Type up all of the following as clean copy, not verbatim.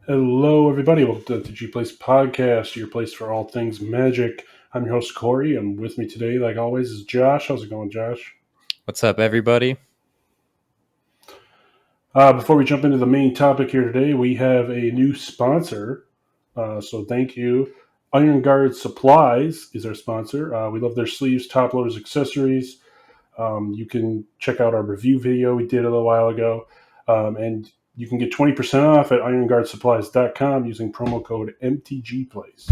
Hello, everybody. Welcome to the MTG Place podcast, your place for all things magic. I'm your host, Corey, and with me today, like always, is Josh. How's it going, Josh? What's up, everybody? Before we jump into the main topic here today, we have a new sponsor. So thank you. Ironguard Supplies is our sponsor. We love their sleeves, top loaders, accessories. You can check out our review video we did a little while ago. And you can get 20% off at ironguardsupplies.com using promo code MTG Place.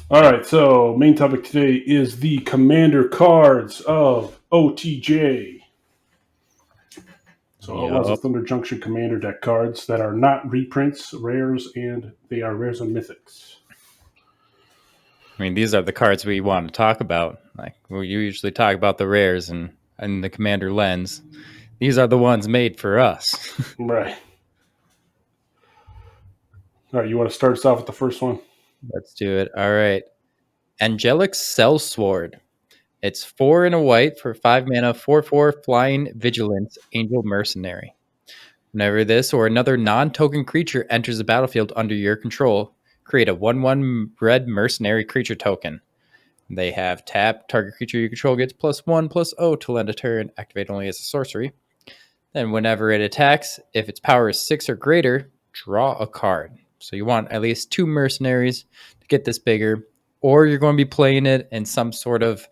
All right, so main topic today is the Commander cards of OTJ. So Outlaws of Thunder Junction Commander deck cards that are not reprints, rares, and they are rares and mythics. I mean, these are the cards we want to talk about. Like, we usually talk about the rares and the Commander lens. These are the ones made for us. Right. All right, you want to start us off with the first one? Let's do it. All right. Angelic Sellsword. It's 4 and a white for 5 mana, 4/4 flying vigilance, angel mercenary. Whenever this or another non-token creature enters the battlefield under your control, create a 1/1 red mercenary creature token. They have tap, target creature you control gets +1/+0 till end of turn, activate only as a sorcery. Then whenever it attacks, if its power is 6 or greater, draw a card. So you want at least 2 mercenaries to get this bigger, or you're going to be playing it in some sort of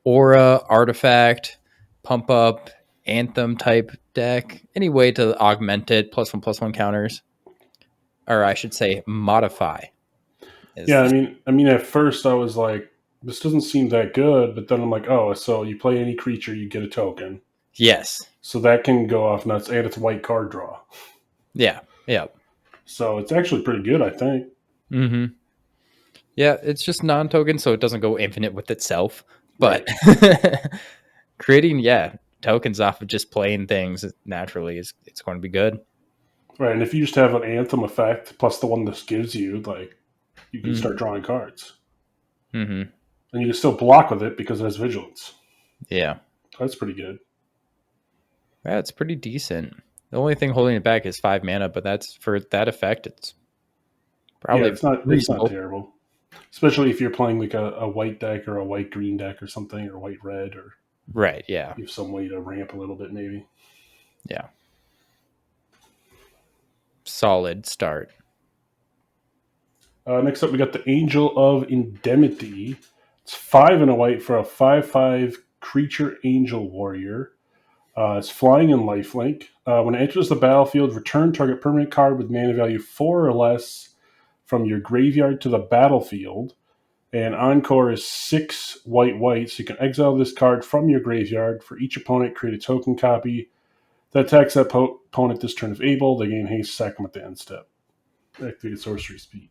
aura, artifact, pump up, anthem type deck. Any way to augment it, +1/+1 counters. Or I should say modify. Yeah, I mean at first I was like, this doesn't seem that good, but then I'm like, oh, so you play any creature, you get a token. Yes. So that can go off nuts, and it's white card draw. Yeah. So it's actually pretty good, I think. Mm-hmm. Yeah, it's just non-token, so it doesn't go infinite with itself. But right. Creating, tokens off of just playing things naturally it's going to be good. Right, and if you just have an anthem effect plus the one this gives you, like, you can start drawing cards. Mm-hmm. And you can still block with it because it has vigilance. Yeah. That's pretty good. Yeah, it's pretty decent. The only thing holding it back is 5 mana, but that's for that effect. It's probably it's not terrible, especially if you're playing like a white deck or a white green deck or something, or white red, or right. Yeah, you have some way to ramp a little bit, maybe. Yeah, solid start. Next up, we got the Angel of Indemnity. It's 5 and a white for a 5/5 creature angel warrior. It's flying and lifelink. When it enters the battlefield, return target permanent card with mana value 4 or less from your graveyard to the battlefield. And Encore is 6 white, so you can exile this card from your graveyard. For each opponent, create a token copy that attacks that opponent this turn if able. They gain haste, sack them at the end step. Activate sorcery speed.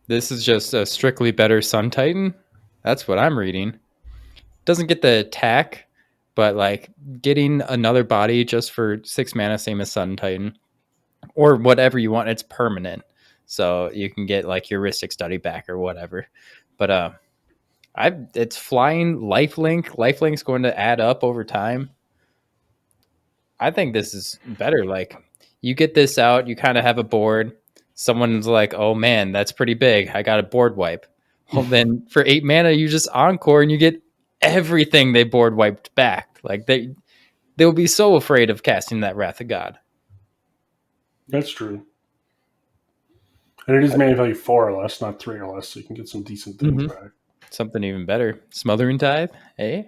This is just a strictly better Sun Titan. That's what I'm reading. Doesn't get the attack, but like getting another body just for 6 mana, same as Sun Titan, or whatever you want. It's permanent, so you can get like your Ristic Study back or whatever. But it's flying lifelink. Lifelink's going to add up over time. I think this is better. Like, you get this out, you kind of have a board. Someone's like, "Oh man, that's pretty big. I got a board wipe." Well, then for 8 mana, you just Encore and you get everything they board wiped back. Like, they'll be so afraid of casting that Wrath of God. That's true. And it is mana value 4 or less, not 3 or less, so you can get some decent things back. Something even better. Smothering Tithe, eh?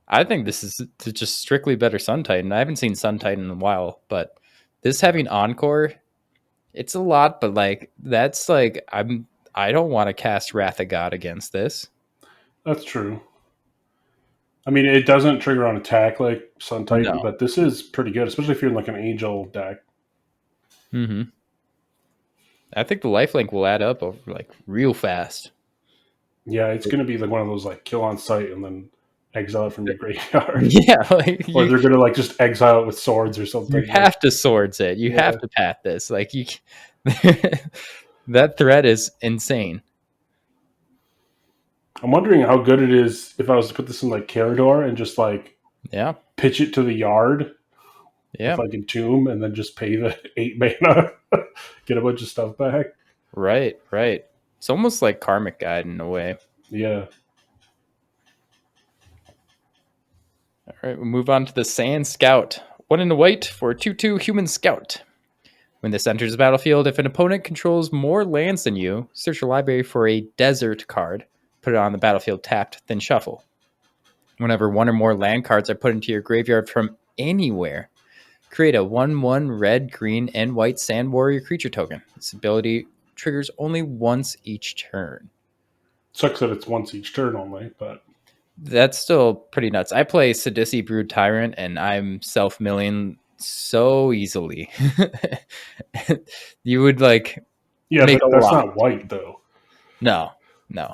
I think this is just strictly better Sun Titan. I haven't seen Sun Titan in a while, but this having Encore, it's a lot, but like that's like I don't want to cast Wrath of God against this. That's true. I mean, it doesn't trigger on attack like Sun Titan, but this is pretty good, especially if you're in like an Angel deck. Mm-hmm. I think the lifelink will add up over like real fast. Yeah, it's going to be like one of those like kill on sight and then exile it from your graveyard. Yeah, like or they're going to like just exile it with swords or something. You have to swords it. You have to path this. Like you. That threat is insane. I'm wondering how good it is if I was to put this in like Carador and just like Yeah. pitch it to the yard with Yeah. like Entomb and then just pay the 8 mana, get a bunch of stuff back. Right. Right. It's almost like Karmic Guide in a way. Yeah. All right, we'll move on to the Sand Scout. 1 in a white for a 2/2 human scout. When this enters the battlefield, if an opponent controls more lands than you, search your library for a desert card, put it on the battlefield tapped, then shuffle. Whenever 1 or more land cards are put into your graveyard from anywhere, create a 1/1 red, green, and white Sand Warrior creature token. This ability triggers only once each turn. Sucks that it's once each turn only, but That's still pretty nuts. I play Sidisi Brood Tyrant, and I'm self-milling so easily. You would like yeah, make but a that's lot. not white though. No.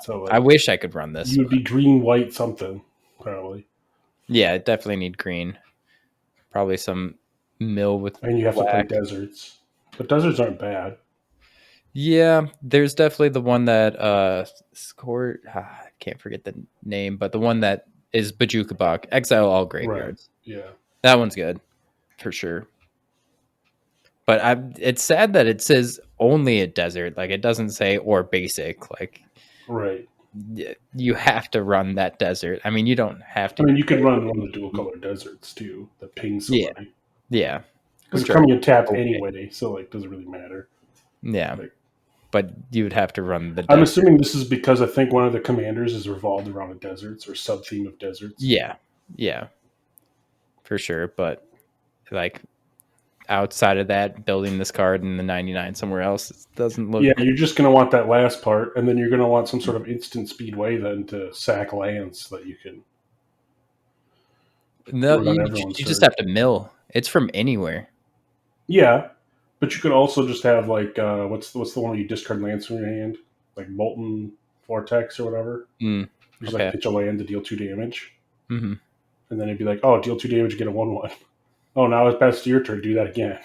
So I like wish I could run this. you would be But green, white, something probably, yeah, I definitely need green. Probably some mill with and you have to play black. deserts. But deserts aren't bad. Yeah, there's definitely the one that scored. I can't forget the name, but the one that is Bajukabak, exile all Right. graveyards. Yeah. That one's good for sure. But it's sad that it says only a desert. Like it doesn't say or basic. Like Right. you have to run that desert. I mean, you don't have I to. mean, you could run one of the dual color deserts too that ping Yeah, somebody yeah. because Which they're are coming in tapped okay. anyway, so like doesn't really matter. Yeah, Like, but you would have to run the I'm desert. assuming this is because I think one of the commanders is revolved around the deserts or sub theme of deserts. Yeah, yeah, for sure. But like outside of that, building this card in the 99 somewhere else it doesn't look Yeah, good. you're just going to want that last part, and then you're going to want some sort of instant speedway then to sack lands so that you can No, throw it on everyone's you just turn. have to mill. It's from anywhere. Yeah, but you could also just have like what's the one where you discard lands from your hand, like Molten Vortex or whatever. Mm, Just like okay. pitch a land to deal 2 damage, Hmm. and then it'd be like, oh, deal 2 damage, get a 1/1. Oh, now it's past your turn. Do that again.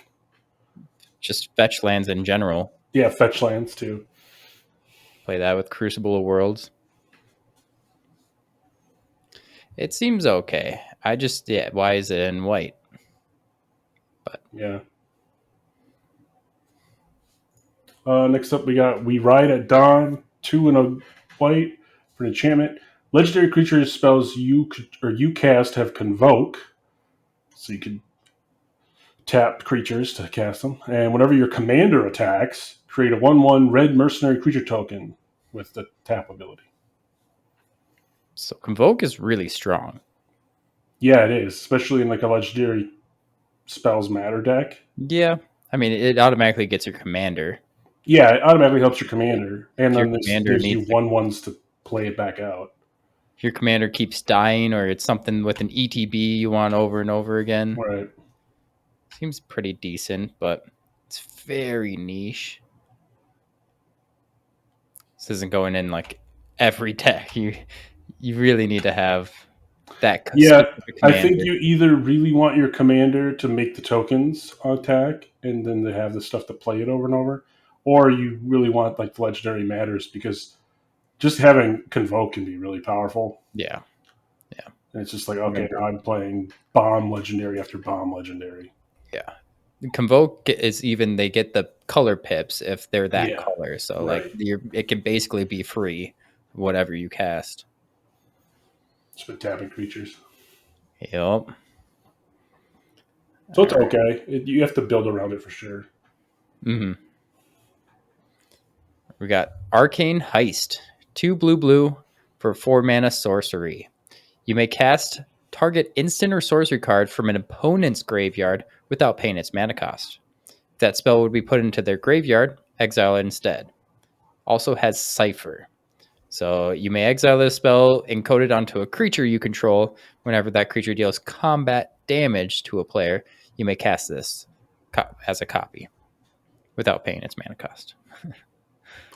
Just fetch lands in general. Yeah, fetch lands too. Play that with Crucible of Worlds. It seems okay. I just why is it in white? But Yeah. Next up, we ride at dawn. 2 and a white for an enchantment. Legendary creatures spells you cast have convoke, so you can tap creatures to cast them. And whenever your commander attacks, create a 1/1 red mercenary creature token with the tap ability. so Convoke is really strong. Yeah, it is, especially in like a legendary spells matter deck. Yeah. I mean, it automatically gets your commander. Yeah, it automatically helps your commander, and If your then this commander gives you needs to, 1/1s to play it back out. if your commander keeps dying or it's something with an ETB you want over and over again, Right. seems pretty decent, but it's very niche. This isn't going in like every deck. You really need to have that Yeah, specific I think commander. you either really want your commander to make the tokens on attack, and then they have the stuff to play it over and over, or you really want like the legendary matters because just having convoke can be really powerful. Yeah. And it's just like, okay, Remember. now I'm playing bomb legendary after bomb legendary. Yeah. Convoke is even they get the color pips if they're that Yeah, color. So like right. it can basically be free whatever you cast. Just been tapping creatures, Yep. All so it's right. okay. You have to build around it for sure. Mm-hmm. We got Arcane Heist. 2 blue for 4 mana sorcery. You may cast target instant or sorcery card from an opponent's graveyard without paying its mana cost. If that spell would be put into their graveyard, exile it instead. Also has Cipher. So you may exile this spell encoded onto a creature you control. Whenever that creature deals combat damage to a player, you may cast this as a copy without paying its mana cost. I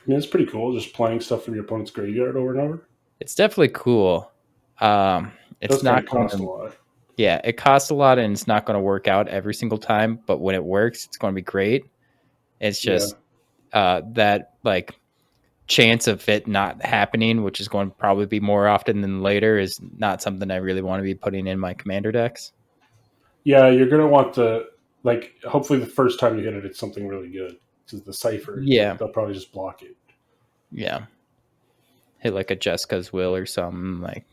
mean, it's pretty cool just playing stuff from your opponent's graveyard over and over. It's definitely cool. It It's does kind not of going cost a to, lot. yeah, it costs a lot and it's not going to work out every single time. But when it works, it's going to be great. It's Yeah. just that like chance of it not happening, which is going to probably be more often than later, is not something I really want to be putting in my commander decks. Yeah, you're gonna want to like. Hopefully, the first time you hit it, it's something really good. Because the cipher, Yeah, they'll probably just block it. yeah. Hit like a Jessica's Will or something. Like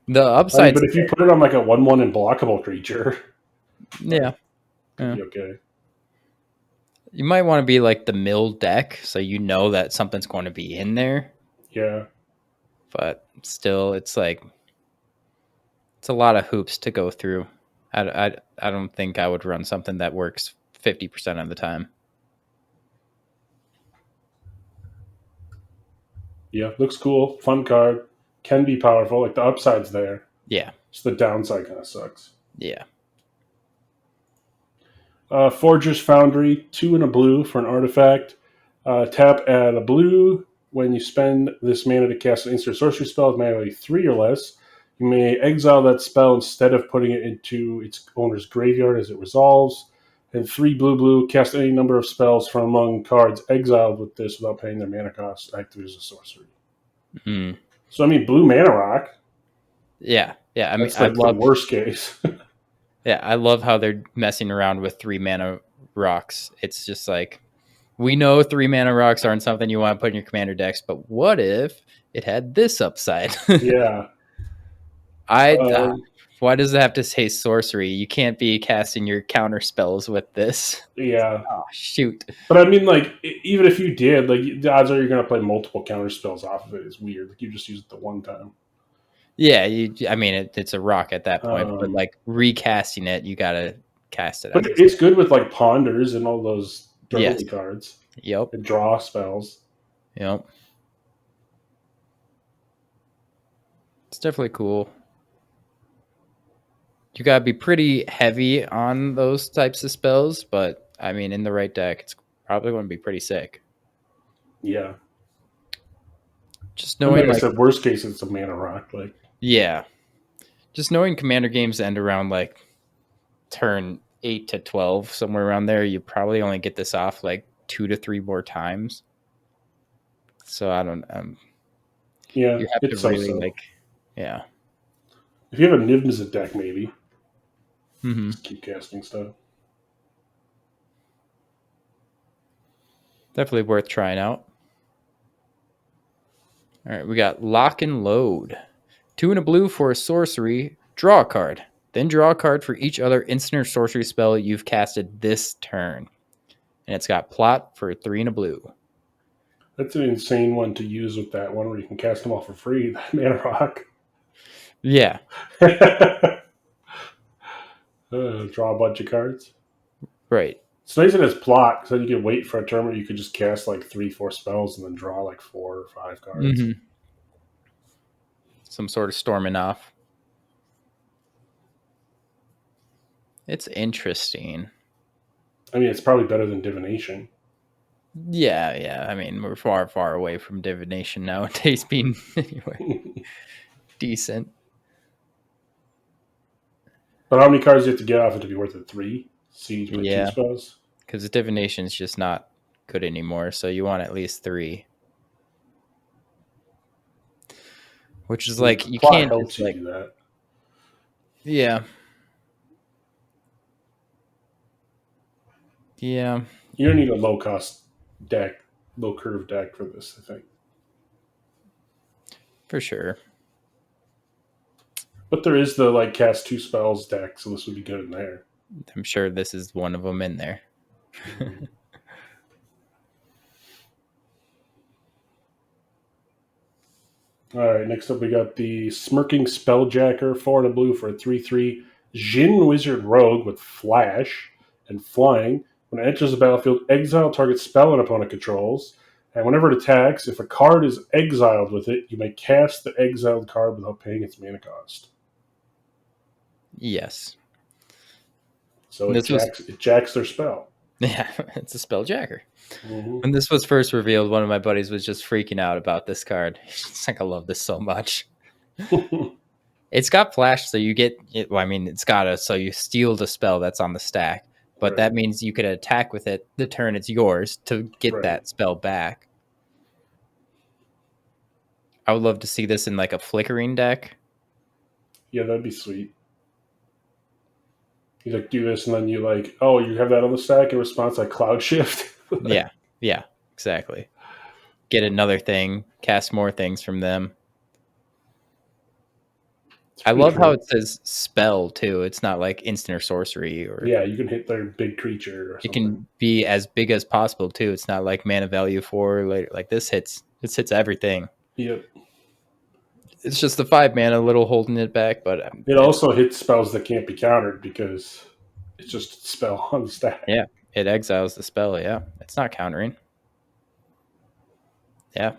the upsides. But if you put it on like a 1/1 unblockable creature, Yeah, could yeah. be okay. You might want to be like the mill deck, so you know that something's going to be in there. Yeah, But still, it's like it's a lot of hoops to go through. I don't think I would run something that works 50% of the time. yeah, looks cool. Fun card. Can be powerful. Like the upside's there. Yeah, Just the downside kind of sucks. yeah. Forger's Foundry, 2 and a blue for an artifact. Tap add a blue. When you spend this mana to cast an instant sorcery spell with mana value 3 or less, you may exile that spell instead of putting it into its owner's graveyard as it resolves. And 3 blue blue, cast any number of spells from among cards exiled with this without paying their mana cost. Active as a sorcery. Mm. So, I mean, blue mana rock. Yeah, yeah. I mean, That's like the worst case. yeah, I love how they're messing around with 3 mana rocks. It's just like we know 3 mana rocks aren't something you want to put in your commander decks, but what if it had this upside? Yeah. Why does it have to say sorcery? You can't be casting your counter spells with this. Yeah. Oh shoot! But I mean, like, even if you did, like, the odds are you're going to play multiple counter spells off of it is weird. Like, you just use it the one time. Yeah, I mean, it's a rock at that point, but like recasting it, you gotta cast it. But it's good with like ponders and all those durability cards. Yep. And draw spells. Yep. It's definitely cool. You gotta be pretty heavy on those types of spells, but I mean, in the right deck, it's probably going to be pretty sick. Yeah. Just knowing, like I said, worst case, it's a mana rock. Like, yeah, just knowing commander games end around like turn 8 to 12, somewhere around there. You probably only get this off like 2 to 3 more times. So I don't. yeah, you have it's to really like, yeah. If you have a Niv deck, maybe Mm-hmm. just keep casting stuff. Definitely worth trying out. All right, we got Lock and Load. 2 and a blue for a sorcery. Draw a card. Then draw a card for each other instant or sorcery spell you've casted this turn. And it's got plot for 3 and a blue. That's an insane one to use with that one where you can cast them all for free. That mana rock. Yeah. Draw a bunch of cards. Right. It's nice that it's plot, because then you can wait for a turn where you could just cast like 3-4 spells and then draw like 4 or 5 cards. Mm-hmm. Some sort of storming off. It's interesting. I mean, it's probably better than divination. Yeah, yeah. I mean, we're far, far away from divination nowadays being anyway decent. But how many cards do you have to get off it to be worth it? 3? Siege by 2 spells? Because divination is just not good anymore, so you want at least 3. Which is like you plot can't helps just you like do that. Yeah. Yeah. You don't need a low cost deck, low curve deck for this, I think. For sure. But there is the like cast 2 spells deck, so this would be good in there. I'm sure this is one of them in there. All right, next up we got the Smirking Spelljacker, 4 and a blue for a 3/3 Jin Wizard Rogue with Flash and Flying. When it enters the battlefield, exile target spell an opponent controls. And whenever it attacks, if a card is exiled with it, you may cast the exiled card without paying its mana cost. Yes. So it jacks their spell. Yeah, it's a spelljacker. Mm-hmm. When this was first revealed, one of my buddies was just freaking out about this card. It's like, I love this so much. It's got flash, so you get it. Well, I mean, it's got so you steal the spell that's on the stack, but that means you could attack with it the turn it's yours to get Right. that spell back. I would love to see this in like a flickering deck. Yeah, that'd be sweet. You like do this, and then you like, oh, you have that on the stack in response, like Cloud Shift. Yeah, exactly. Get another thing, cast more things from them. It's I pretty love how cool. it says spell too. It's not like instant or sorcery, or Yeah, you can hit their big creature or it something. can be as big as possible too. It's not like mana value 4 later. Like this hits everything. Yep. It's just the 5 mana, a little holding it back, but It it's also hits spells that can't be countered because it's just a spell on the stack. yeah, it exiles the spell. Yeah, it's not countering. Yeah,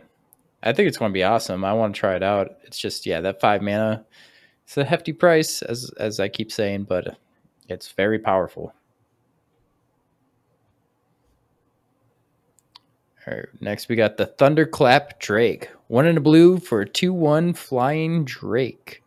I think it's going to be awesome. I want to try it out. It's just that 5 mana. It's a hefty price, as I keep saying, but it's very powerful. All right, next we got the Thunderclap Drake. 1 in a blue for a 2/1 flying Drake.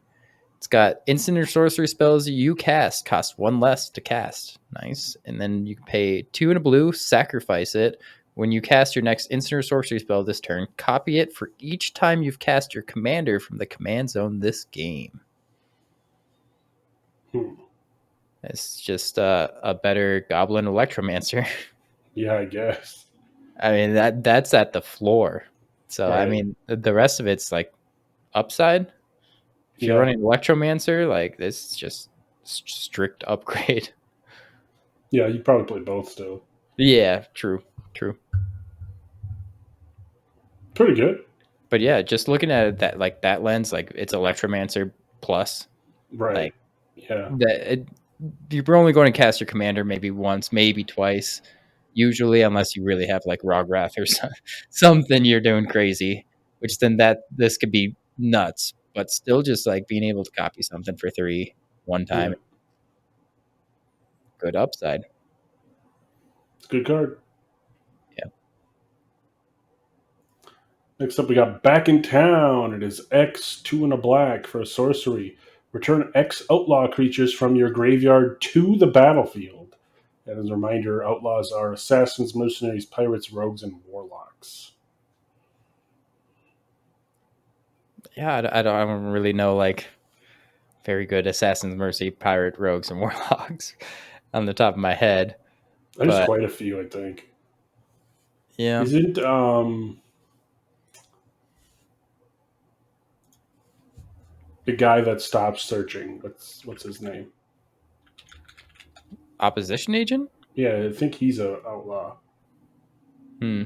It's got instant or sorcery spells you cast cost 1 less to cast. Nice. And then you can pay 2 in a blue, sacrifice it. When you cast your next instant or sorcery spell this turn, copy it for each time you've cast your commander from the command zone this game. It's just a better Goblin Electromancer. Yeah, I guess. I mean that's at the floor. So I Right. mean the rest of it's like upside. If you're Yeah. running Electromancer, like this is just strict upgrade. Yeah, you probably play both still. Yeah, true. Pretty good. But yeah, just looking at it that lens, like it's Electromancer plus, Right. like Yeah. you're only going to cast your commander maybe once, maybe twice, usually, unless you really have like Rograth or something you're doing crazy, which then this could be nuts. But still, just like being able to copy something for 3 one Yeah. time, good upside. It's a good card. Yeah. Next up, we got Back in Town. It is X, 2 and a black for a sorcery. Return X outlaw creatures from your graveyard to the battlefield. And as a reminder, outlaws are assassins, mercenaries, pirates, rogues, and warlocks. Yeah, I don't really know like very good assassins, mercy, pirate, rogues, and warlocks on the top of my head, There's but quite a few, I think. yeah, Isn't the guy that stops searching? What's his name? opposition agent. Yeah, I think he's a outlaw. Hmm.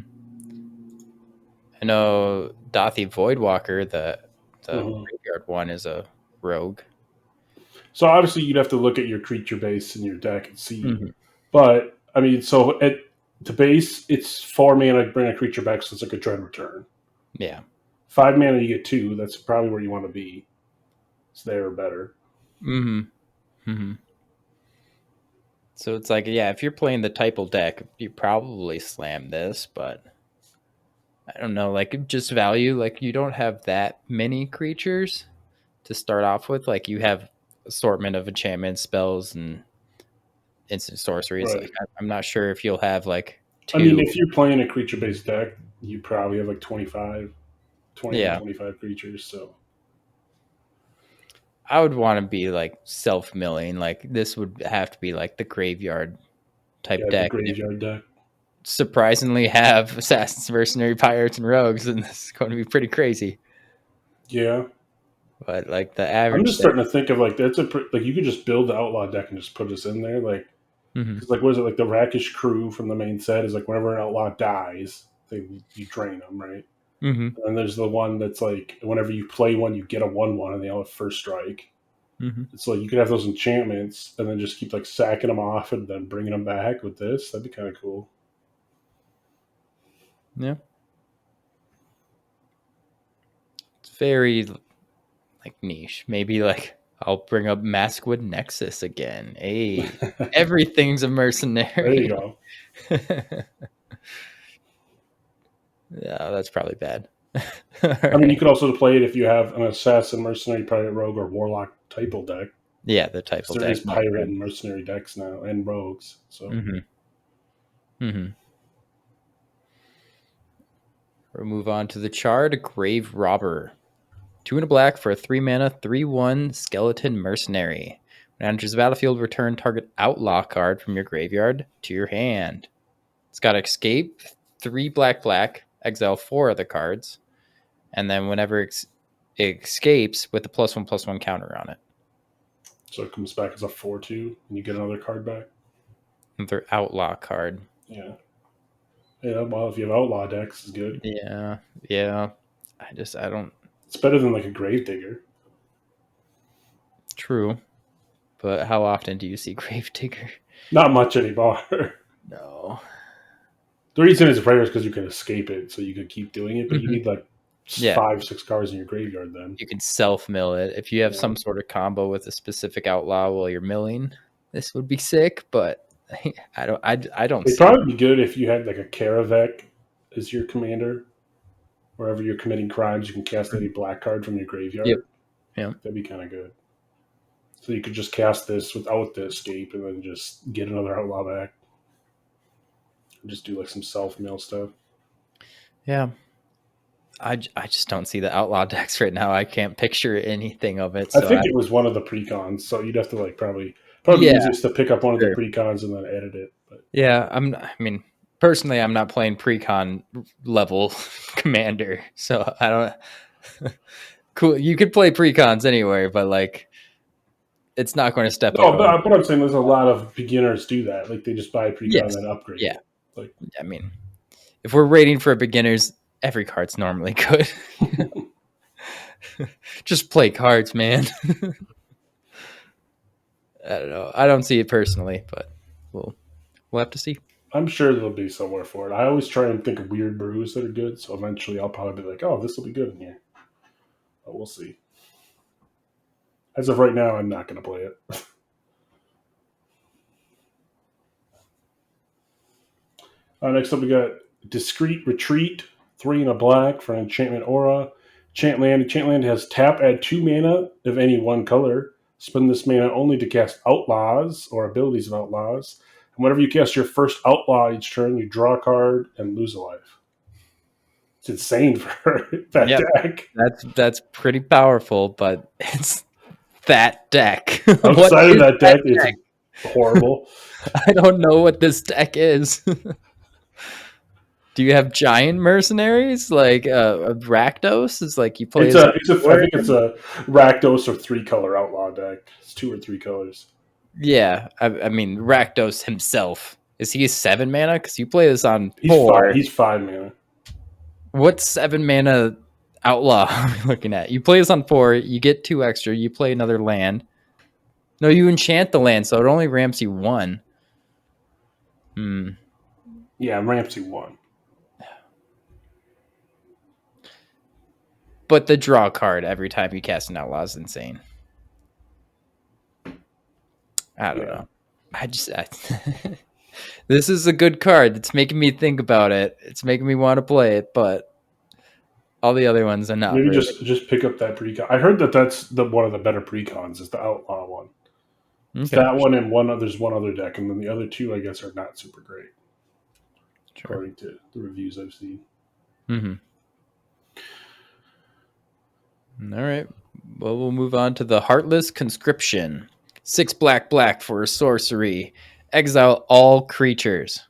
I know Dothy Voidwalker, the Mhm. graveyard one, is a rogue. So obviously, you'd have to look at your creature base in your deck and see. Mm-hmm. But I mean, so at the base, it's 4 mana, bring a creature back, so it's like a dread return. Yeah. 5 mana, you get 2. That's probably where you want to be. It's there or better. Mm-hmm. Mm-hmm. So it's like, if you're playing the Typal deck, you probably slam this, but I don't know, like just value, like you don't have that many creatures to start off with. Like you have assortment of enchantments, spells, and instant sorceries. Like Right. I'm not sure if you'll have like I mean, 2. if you're playing a creature based deck, you probably have like 25, 20 to Yeah. 25 creatures. So, I would want to be like self milling. Like this would have to be like the graveyard type yeah, the deck. And if graveyard deck. surprisingly have assassins, mercenary, pirates, and rogues, then this is going to be pretty crazy. Yeah. But like the I'm average just deck. starting to think of like, like you could just build the outlaw deck and just put this in there. Like, Mm-hmm. because like, what is it? Like the Rakish crew from the main set is like whenever an outlaw dies, you drain them, right? Mm-hmm. And there's the one that's like whenever you play one, you get a 1/1, and they all have first strike. Mm-hmm. It's like you could have those enchantments and then just keep like sacking them off and then bringing them back with this. That'd be kind of cool. Yeah. It's very like niche. Maybe like I'll bring up Maskwood Nexus again. Hey, everything's a There you mercenary. go. Yeah, that's probably bad. I mean, you Alright. could also play it if you have an assassin, mercenary, pirate, rogue, or warlock typal deck. Yeah, the type Because of there deck is makes pirate sense. and mercenary decks now, and rogues. So Mm-hmm. We'll move on to the Charred Grave Robber. 2 and a black for a 3 mana, 3/1 skeleton mercenary. When it enters the battlefield, return target outlaw card from your graveyard to your hand. It's got escape, 3 black, exile 4 other cards, and then whenever it escapes with a +1/+1 counter on it. so it comes back as a 4/2, and you get another card back. Another outlaw card. Yeah. Yeah, well, if you have outlaw decks, it's good. Yeah. I don't. It's better than like a Gravedigger. True. But how often do you see Gravedigger? Not much anymore. No. The reason it's rare is because you can escape it, so you can keep doing it, but you Mhm. need like Yeah. 5, 6 cards in your graveyard then. You can self-mill it. If you have Yeah. some sort of combo with a specific outlaw while you're milling, this would be sick, but I don't It'd see it. probably be good if you had like a Karavek as your commander. Wherever you're committing crimes, you can cast any black card from your Yep. graveyard. Yeah. That'd be kind of good. So you could just cast this without the escape and then just get another outlaw back. And just do like some self mill stuff. Yeah. I just don't see the outlaw decks right now. I can't picture anything of it. I So think it was one of the precons, so you'd have to like probably yeah, easiest to pick up one of the sure. precons and then edit it. But Yeah, I mean, personally, I'm not playing precon level commander, so I don't. Cool, you could play precons anywhere, but like, it's not going to step up. no, but I'm saying there's a lot of beginners do that. Like they just buy a precon Yes, and then upgrade yeah. it. Like I mean, if we're rating for beginners, every card's normally good. Just play cards, man. I don't know. I don't see it personally, but we'll have to see. I'm sure there'll be somewhere for it. I always try and think of weird brews that are good, so eventually I'll probably be like, oh, this will be good in here. But we'll see. As of right now, I'm not going to play it. Next up, we got Discreet Retreat, 3 and a black for an enchantment aura. Enchant land has tap, add 2 mana of any one color. Spend this mana only to cast outlaws or abilities of outlaws. And whenever you cast your first outlaw each turn, you draw a card and lose a life. It's insane for that Yep, deck. that's pretty powerful, but it's that deck. What Outside of is that that deck, it's deck? horrible. I don't know what this deck is. Do you have giant mercenaries like Rakdos? Is like you play It's as a, a it's a, I think it's a Rakdos or 3-color outlaw deck. It's 2 or 3 colors. yeah. I mean Rakdos himself, is he a 7 mana? Because you play this on He's 4. five. He's 5 mana. What 7 mana outlaw are we looking at? You play this on 4. You get 2 extra. You play another land. No, you enchant the land, so it only ramps you 1. Hmm. Yeah, Ramsey won. But the draw card every time you cast an outlaw is insane. I don't Yeah. know. This is a good card. It's making me think about it. It's making me want to play it, but all the other ones are not Maybe really. just pick up that precon. I heard that that's one of the better precons is the outlaw one. It's Okay, that one and there's one other deck, and then the other 2 I guess are not super great sure. according to the reviews I've seen. Mm-hmm. All right. Well, we'll move on to the Heartless Conscription. 6 black for a sorcery. Exile all creatures.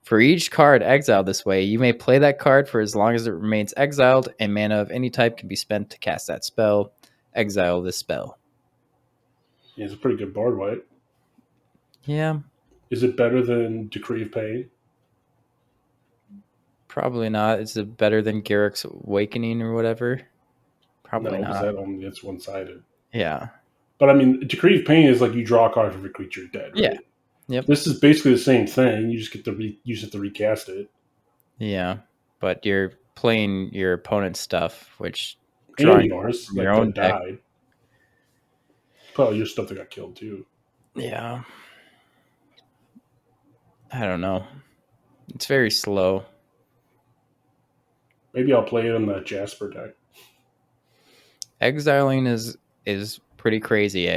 For each card exiled this way, you may play that card for as long as it remains exiled, and mana of any type can be spent to cast that spell. Exile this spell. Yeah, it's a pretty good board wipe. Yeah, Is it better than Decree of Pain? probably not. Is it better than Garrick's Awakening or whatever? Probably No, because not. that's one sided. Yeah. But I mean, Decree of Pain is like you draw a card for every creature dead, right? Yeah. Yep. This is basically the same thing. You just get to you just have to recast it. Yeah. But you're playing your opponent's stuff, which And drawing yours, from like your own that deck. died. Probably your stuff that got killed too. Yeah. I don't know. It's very slow. Maybe I'll play it in the Jasper deck. Exiling is pretty crazy.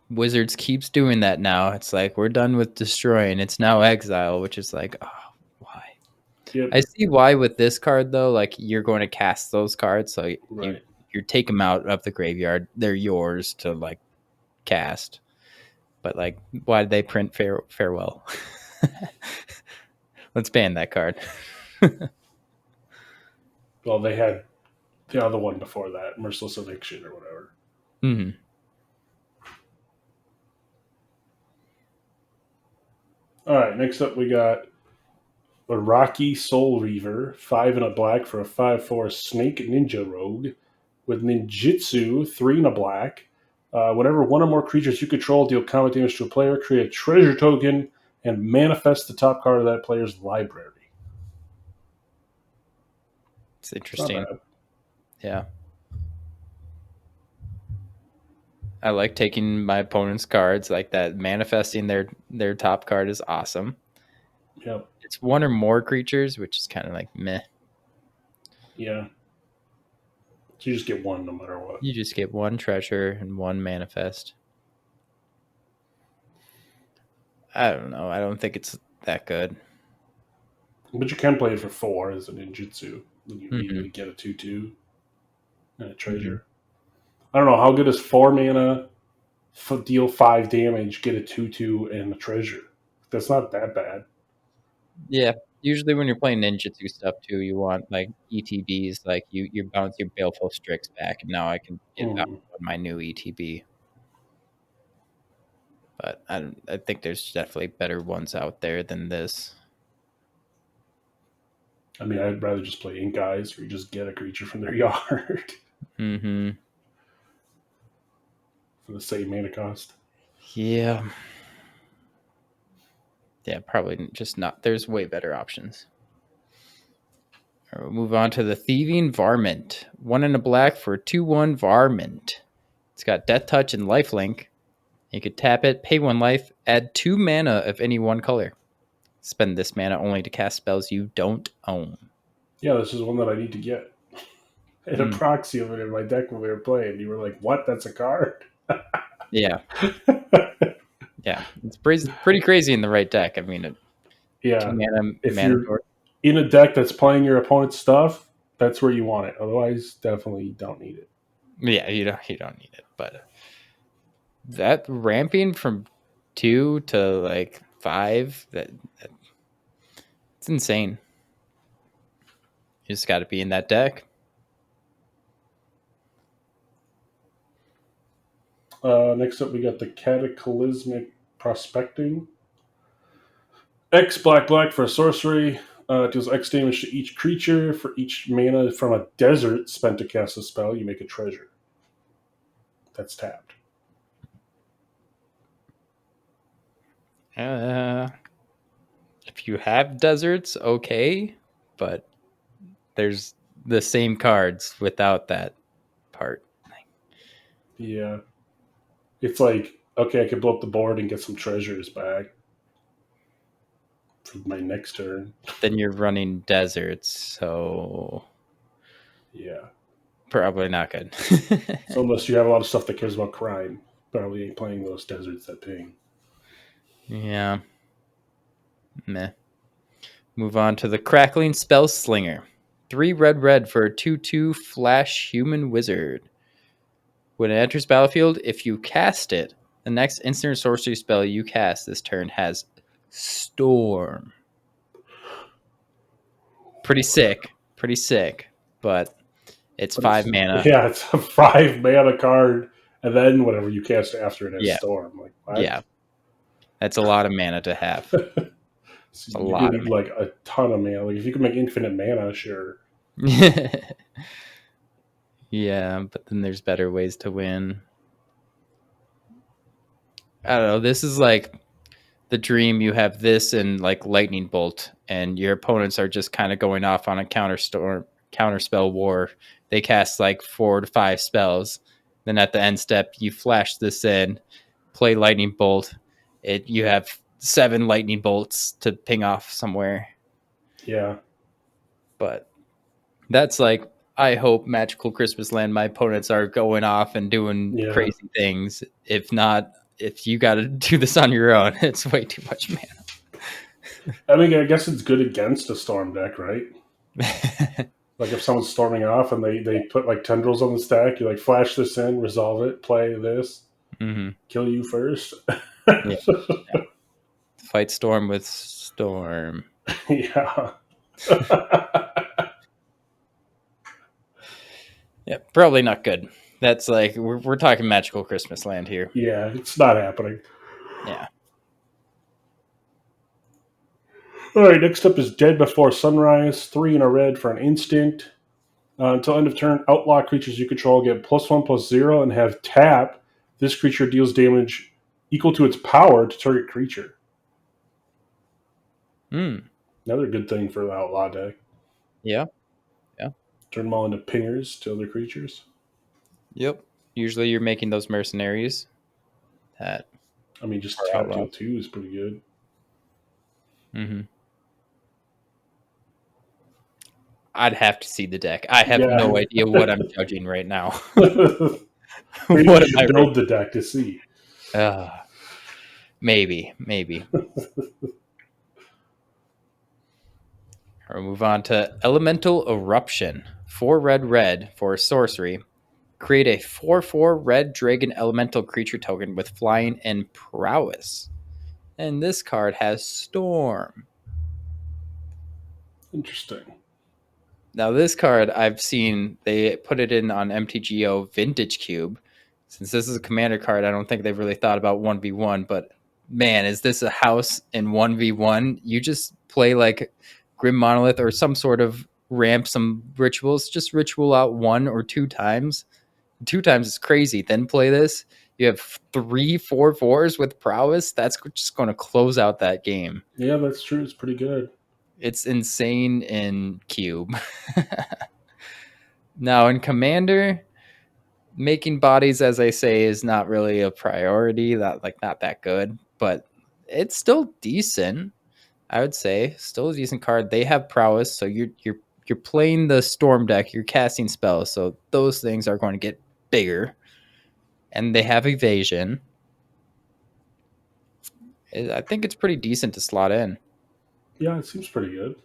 Wizards keeps doing that now. It's like we're done with destroying. It's now exile, which is like, oh, why? Yep. I see why with this card though. Like you're going to cast those cards, so Right. you take them out of the graveyard. They're yours to like cast. But like, why did they print farewell? Let's ban that card. Well, they had the other one before that, Merciless Eviction or whatever. Mm-hmm. All right, next up we got a Rocky Soul Reaver, 5 and a black for a 5/4 Snake Ninja Rogue with Ninjutsu, 3 and a black. Whenever one or more creatures you control deal combat damage to a player, create a treasure token and manifest the top card of that player's library. It's interesting. Not bad. Yeah. I like taking my opponent's cards like that. Manifesting their top card is awesome. Yep. It's one or more creatures, which is kind of like meh. Yeah. So you just get one no matter what. You just get one treasure and one manifest. I don't know. I don't think it's that good. But you can play it for 4 as a ninjutsu. Then you immediately get a 2/2 and a treasure. I don't know. How good is 4 mana, deal 5 damage, get a 2/2 and a treasure? That's not that bad. Yeah. Usually when you're playing ninjutsu stuff too, you want like ETBs, like you bounce your Baleful Strix back, and now I can get that on my new ETB. But I think there's definitely better ones out there than this. I mean, I'd rather just play Ink Eyes, where you just get a creature from their yard Mm-hmm. for the same mana cost. Yeah. Yeah, probably just not. There's way better options. All right, we'll move on to the Thieving Varmint. 1 and a black for 2/1 Varmint. It's got Death Touch and Lifelink. You could tap it, pay 1 life, add 2 mana of any one color. Spend this mana only to cast spells you don't own. Yeah, this is one that I need to get. I had a proxy of it in my deck when we were playing. You were like, what? That's a card? Yeah. Yeah. It's pretty crazy in the right deck. I mean, yeah. If mana you're in a deck that's playing your opponent's stuff, that's where you want it. Otherwise, definitely don't need it. Yeah, you don't need it. But that ramping from 2 to like 5, it's insane. You just got to be in that deck. Next up, we got the Cataclysmic Prospecting. X black for a sorcery. Deals X damage to each creature. For each mana from a desert spent to cast a spell, you make a treasure. That's tapped. If you have deserts, okay, but there's the same cards without that part. Yeah. It's like, okay, I can blow up the board and get some treasures back for my next turn. Then you're running deserts, so yeah, probably not good. So unless you have a lot of stuff that cares about crime, probably ain't playing those deserts that ping. Yeah. Meh. Move on to the Crackling Spell Slinger. 3 red for a 2/2 flash human wizard. When it enters battlefield, if you cast it, the next instant or sorcery spell you cast this turn has Storm. Pretty sick, but it's 5 mana. Yeah, it's a 5 mana card, and then whatever you cast after it has Storm. Like, what? Yeah, that's a lot of mana to have. So you need like a ton of mana. Like if you can make infinite mana, sure. Yeah, but then there's better ways to win. I don't know. This is like the dream. You have this and like Lightning Bolt, and your opponents are just kind of going off on a counterspell war. They cast like 4 to 5 spells. Then at the end step, you flash this in, play Lightning Bolt. You have 7 Lightning Bolts to ping off somewhere. Yeah. But that's like I hope Magical Christmas Land, my opponents are going off and doing Yeah. crazy things. If not, if you got to do this on your own, it's way too much I mean, I guess it's good against a storm deck, right? mana. Like if someone's storming off and they put like tendrils on the stack, you like flash this in, resolve it, play this, Hmm. kill you first. Yeah. Fight storm with storm. Yeah. Yeah, probably not good. That's like we're talking Magical Christmas Land here. Yeah, it's not happening. Yeah. All right, next up is Dead Before Sunrise. 3 in a red for an instant. Until end of turn, outlaw creatures you control get +1/+0 and have tap. This creature deals damage equal to its power to target creature. Hmm. Another good thing for the outlaw deck. Yeah. Yeah. Turn them all into pingers to other creatures. Yep. Usually you're making those mercenaries that I mean, just are tap deal outlaws. 2 is pretty good. Mm-hmm. I'd have to see the deck. I have Yeah. no idea what I'm judging right now. Maybe What you am I? should build the deck to see. Uh, maybe. We'll move on to Elemental Eruption. 4 red for sorcery. Create a 4/4 red dragon elemental creature token with flying and prowess. And this card has Storm. Interesting. Now, this card I've seen, they put it in on MTGO Vintage Cube. Since this is a commander card, I don't think they've really thought about 1v1, but man, is this a house in 1v1? You just play like Grim Monolith or some sort of ramp, some rituals, just ritual out 1 or 2 times. 2 times is crazy. Then play this. You have 3/4/4s with prowess. That's just going to close out that game. Yeah, that's true. It's pretty good. It's insane in Cube. Now in Commander, making bodies, as I say, is not really a priority. Not that good, but it's still decent. I would say still a decent card. They have prowess, so you're playing the storm deck. You're casting spells, so those things are going to get bigger. And they have evasion. I think it's pretty decent to slot in. Yeah, it seems pretty good.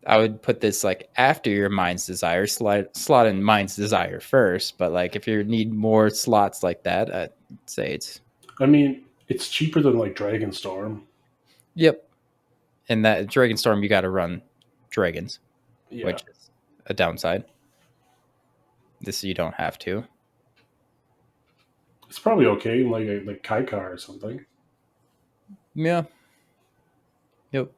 I would put this like after your Mind's Desire. Slot in Mind's Desire first, but like if you need more slots like that, I'd say it's I mean, it's cheaper than like Dragonstorm. yep. And that Dragonstorm, you got to run dragons, Yeah. which is a downside. This you don't have to. It's probably okay, like Kaikar or something. Yeah. Yep.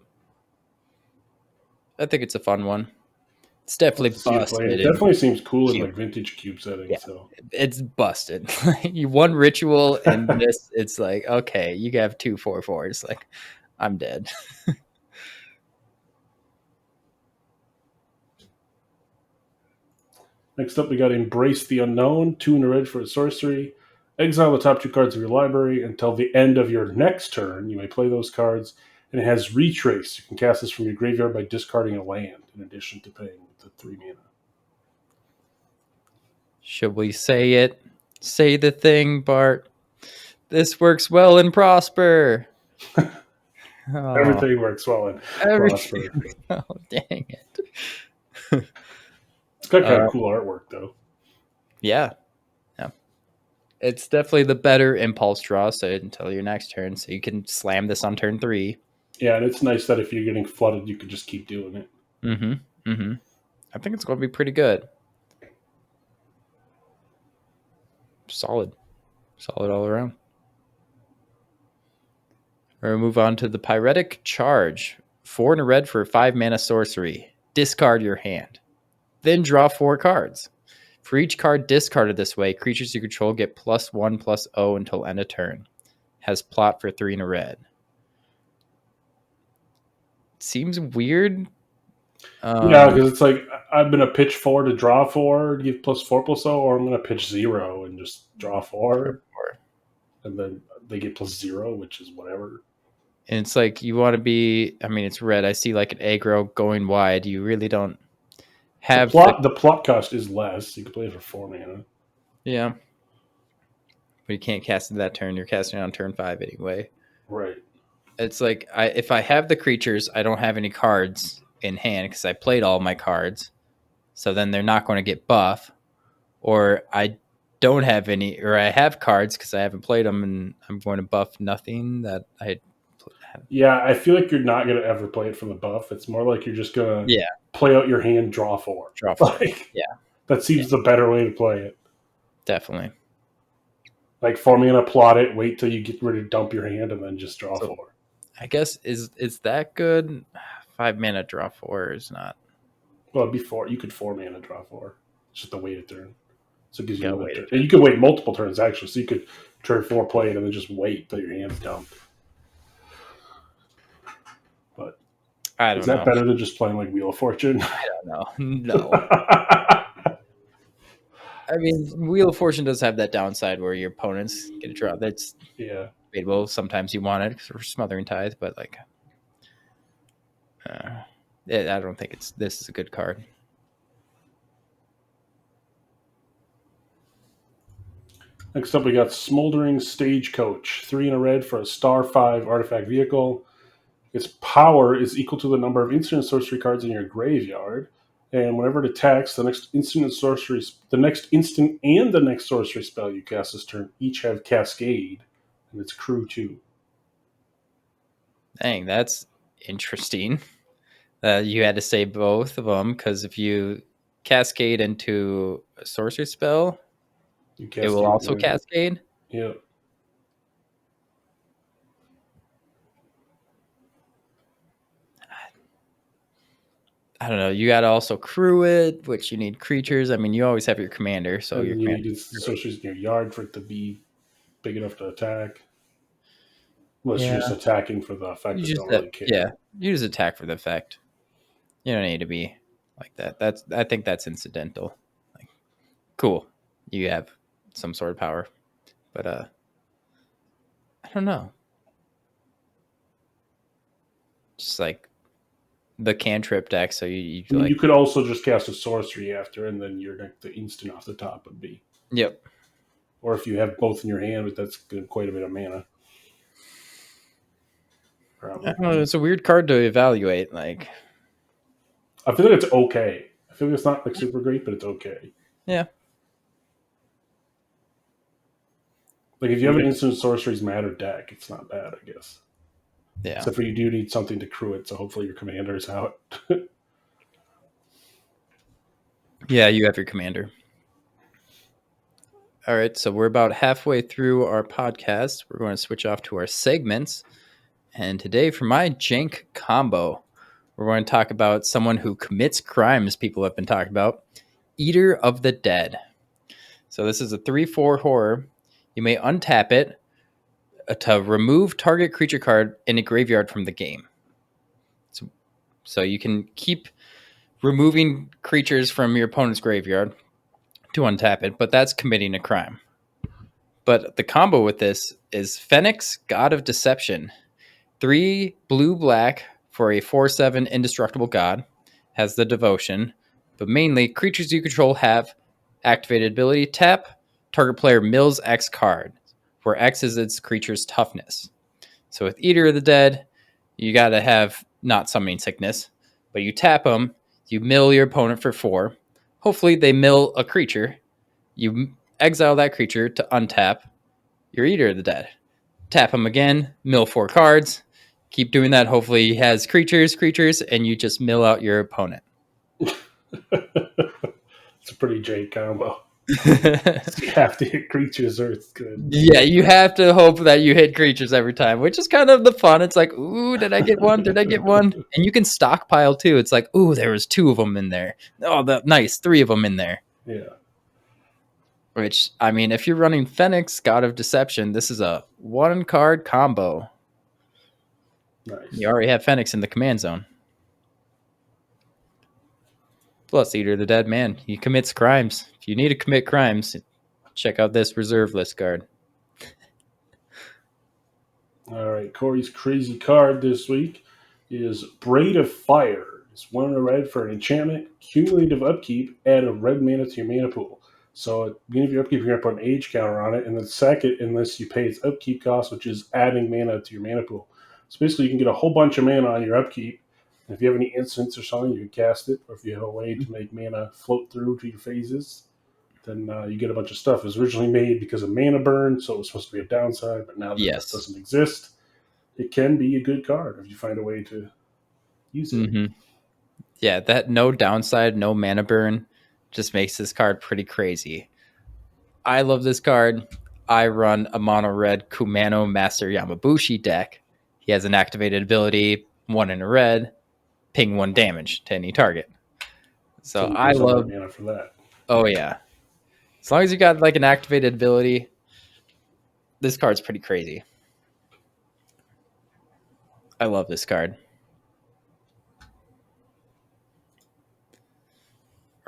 I think it's a fun one. It's definitely Let's see it play. It busted. definitely seems cool in Cube. like vintage cube settings. Yeah. So It's busted. You one ritual and this, it's like, okay, you have 2/4/4s. Like, I'm dead. next up, we got Embrace the Unknown. 2 in a red for a sorcery. Exile the top 2 cards of your library until the end of your next turn. You may play those cards, and it has Retrace. You can cast this from your graveyard by discarding a land, in addition to paying the 3 mana. Should we say it? Say the thing, Bart. This works well in Prosper. Oh, Everything works well in everything. Prosper. Oh, dang it. It's got kind of cool artwork, though. Yeah. Yeah. It's definitely the better impulse draw, so until your next turn, so you can slam this on turn 3. Yeah, and it's nice that if you're getting flooded, you can just keep doing it. Mm-hmm. Mm-hmm. I think it's going to be pretty good. Solid all around. We'll move on to the Pyretic Charge. 4 in a red for 5 mana sorcery. Discard your hand. Then draw 4 cards. For each card discarded this way, creatures you control get +1/+0 until end of turn. Has plot for 3 in a red. Seems weird. Yeah, because it's like I'm gonna pitch 4 to draw 4, give +4/+0, or I'm gonna pitch 0 and just draw 4, and then they get +0, which is whatever. And it's like you want to be. I mean, it's red. I see like an aggro going wide. You really don't. have The plot cost is less. You can play it for 4 mana. yeah, but you can't cast it that turn. You're casting it on turn 5 anyway. Right. It's like if I have the creatures, I don't have any cards in hand because I played all my cards. So then they're not going to get buff, or I don't have any, or I have cards because I haven't played them, and I'm going to buff nothing that I. Yeah, I feel like you're not going to ever play it from the buff. It's more like you're just going to Yeah, play out your hand, draw 4. draw 4. Like, Yeah, that seems the better way to play it. definitely. Like 4 mana, plot it, wait till you get ready to dump your hand, and then just draw 4. I guess is that good? 5 mana draw 4 is not. Well, before you could 4 mana draw 4. It's just a waited turn. So it gives you another turn. Turn. And you could wait multiple turns, actually. So you could turn 4, play it, and then just wait till your hand's dumped. But I don't know. Is that better than just playing like Wheel of Fortune? I don't know. No. I mean, Wheel of Fortune does have that downside where your opponents get a draw. That's debatable. Sometimes you want it for Smothering Tithe, but like, I don't think this is a good card. Next up, we got Smoldering Stagecoach. 3 in a red for a star 5 artifact vehicle. Its power is equal to the number of instant and sorcery cards in your graveyard. And whenever it attacks, the next instant and the next sorcery spell you cast this turn each have Cascade, and it's crew 2. Dang, that's interesting. You had to say both of them because if you cascade into a sorcery spell, it will also cascade. Yeah. I don't know. You got to also crew it, which you need creatures. I mean, you always have your commander, so you need sorceries in your yard for it to be big enough to attack. Unless you're just attacking for the effect. You don't really care. Yeah, you just attack for the effect. You don't need to be like that. I think that's incidental. Like, cool, you have some sort of power, but I don't know. Just like the cantrip deck, so you could also just cast a sorcery after, and then the instant off the top would be. Yep. Or if you have both in your hand, but that's quite a bit of mana. I don't know, it's a weird card to evaluate. Like, I feel like it's okay. I feel like it's not like super great, but it's okay. Yeah. Like if you have an instant sorceries matter deck, it's not bad, I guess. Yeah. Except for you do need something to crew it, so hopefully your commander is out. Yeah, you have your commander. All right, so we're about halfway through our podcast. We're going to switch off to our segments. And today, for my jank combo, we're going to talk about someone who commits crimes people have been talking about, Eater of the Dead. So this is a 3/4 horror. You may untap it to remove target creature card in a graveyard from the game. So you can keep removing creatures from your opponent's graveyard to untap it, but that's committing a crime. But the combo with this is Phoenix, God of Deception. 3 blue-black for a 4/7 indestructible god. Has the devotion, but mainly creatures you control have activated ability tap. Target player mills X card, where X is its creature's toughness. So with Eater of the Dead, you got to have not Summoning Sickness, but you tap them, you mill your opponent for 4. Hopefully they mill a creature. You exile that creature to untap your Eater of the Dead. Tap him again, mill 4 cards. Keep doing that. Hopefully he has creatures, and you just mill out your opponent. It's a pretty jank combo. You have to hit creatures or it's good. Yeah, you have to hope that you hit creatures every time, which is kind of the fun. It's like, ooh, did I get one? Did I get one? And you can stockpile too. It's like, ooh, there was 2 of them in there. Oh, nice, 3 of them in there. Yeah. Which, I mean, if you're running Phoenix, God of Deception, this is a 1-card combo. Nice. You already have Phoenix in the command zone. Plus, Eater of the Dead, man, he commits crimes. If you need to commit crimes, check out this reserve list card. All right, Corey's crazy card this week is Braid of Fire. It's 1 red for an enchantment. Cumulative upkeep, add a red mana to your mana pool. So at the beginning of your upkeep, you're going to put an age counter on it, and then sack it unless you pay its upkeep cost, which is adding mana to your mana pool. So basically, you can get a whole bunch of mana on your upkeep. And if you have any instants or something, you can cast it. Or if you have a way to make mana float through to your phases, then you get a bunch of stuff. It was originally made because of mana burn, so it was supposed to be a downside. But now that that Yes. doesn't exist, it can be a good card if you find a way to use it. Mm-hmm. Yeah, that no downside, no mana burn just makes this card pretty crazy. I love this card. I run a mono red Kumano Master Yamabushi deck. He has an activated ability, 1 in a red, ping 1 damage to any target. So So you I use all that love, mana for that. oh yeah. As long as you got like an activated ability, this card's pretty crazy. I love this card.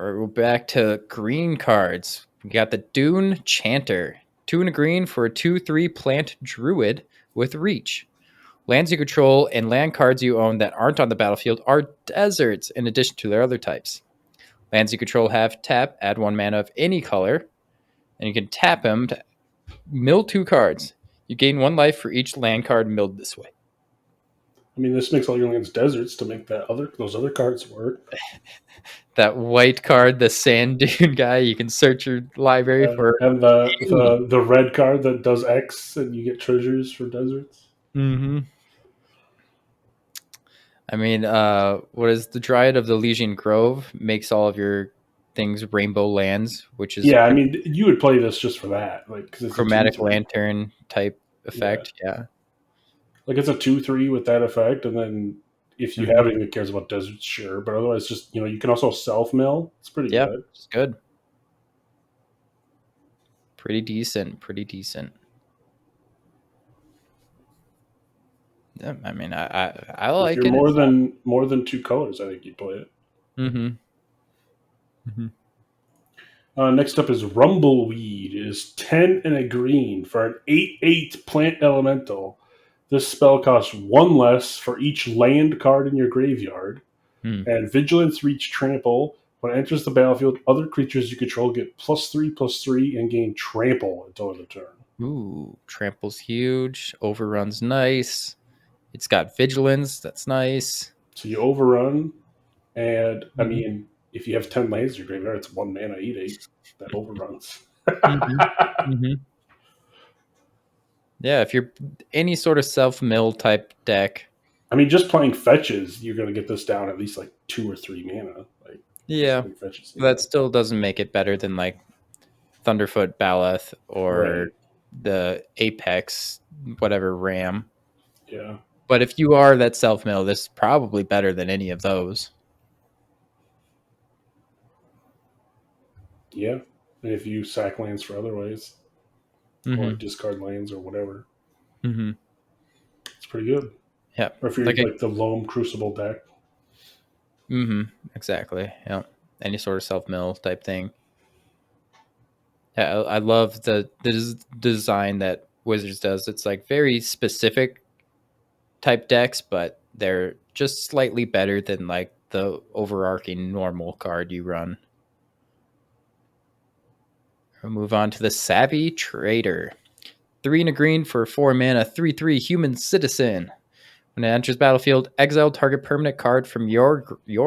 All right, we're back to green cards. We got the Dune Chanter. 2 and a green for a 2/3 plant druid with reach. Lands you control and land cards you own that aren't on the battlefield are deserts in addition to their other types. Lands you control have tap, add 1 mana of any color, and you can tap them to mill 2 cards. You gain 1 life for each land card milled this way. I mean, this makes all your lands deserts to make those other cards work. That white card, the sand dune guy, you can search your library for And any. the red card that does X and you get treasures for deserts. Mm-hmm. I mean, what is the Dryad of the Elysian Grove makes all of your things rainbow lands, which is Yeah, I pretty mean, you would play this just for that, like because it's a two chromatic three. lantern type Yeah, effect. Yeah. like it's a 2/3 with that effect, and then if you Mm-hmm. have anything that cares about deserts, sure. But otherwise, just you can also self mill. It's pretty Yeah, good. it's good. Pretty decent. Pretty decent. Yeah, I mean, I If like you're it. It's more than 2 colors, I think you play it. mm-hmm. Mm-hmm. Next up is Rumbleweed. It is 10 and a green for an 8/8 plant elemental. This spell costs 1 less for each land card in your graveyard. Mm. And Vigilance Reach Trample. When it enters the battlefield, other creatures you control get +3/+3 and gain Trample until end of turn. Ooh, trample's huge. Overrun's nice. It's got vigilance. That's nice. So you overrun, and I Mm-hmm. mean, if you have 10 lands in your graveyard, it's 1 mana, eat 8. That overruns. Mm-hmm. Mm-hmm. Yeah, if you're any sort of self mill type deck, I mean, just playing fetches, you're going to get this down at least like 2 or 3 mana. Like, just yeah, playing fetches. that still doesn't make it better than like Thunderfoot Baloth or Right. the Apex, whatever Ram. Yeah. But if you are that self mill, this is probably better than any of those. Yeah. And if you sack lands for other ways, or Mm-hmm. discard lands or whatever, Mm-hmm. it's pretty good. Yeah. Or if you're Like a like the Loam Crucible deck. mm-hmm. Exactly. Yeah. Any sort of self mill type thing. Yeah, I love the design that Wizards does. It's like very specific type decks, but they're just slightly better than like the overarching normal card you run. We'll move on to the Savvy Trader. 3 and a green for 4 mana, 3/3 human citizen. When it enters battlefield, exile target permanent card from your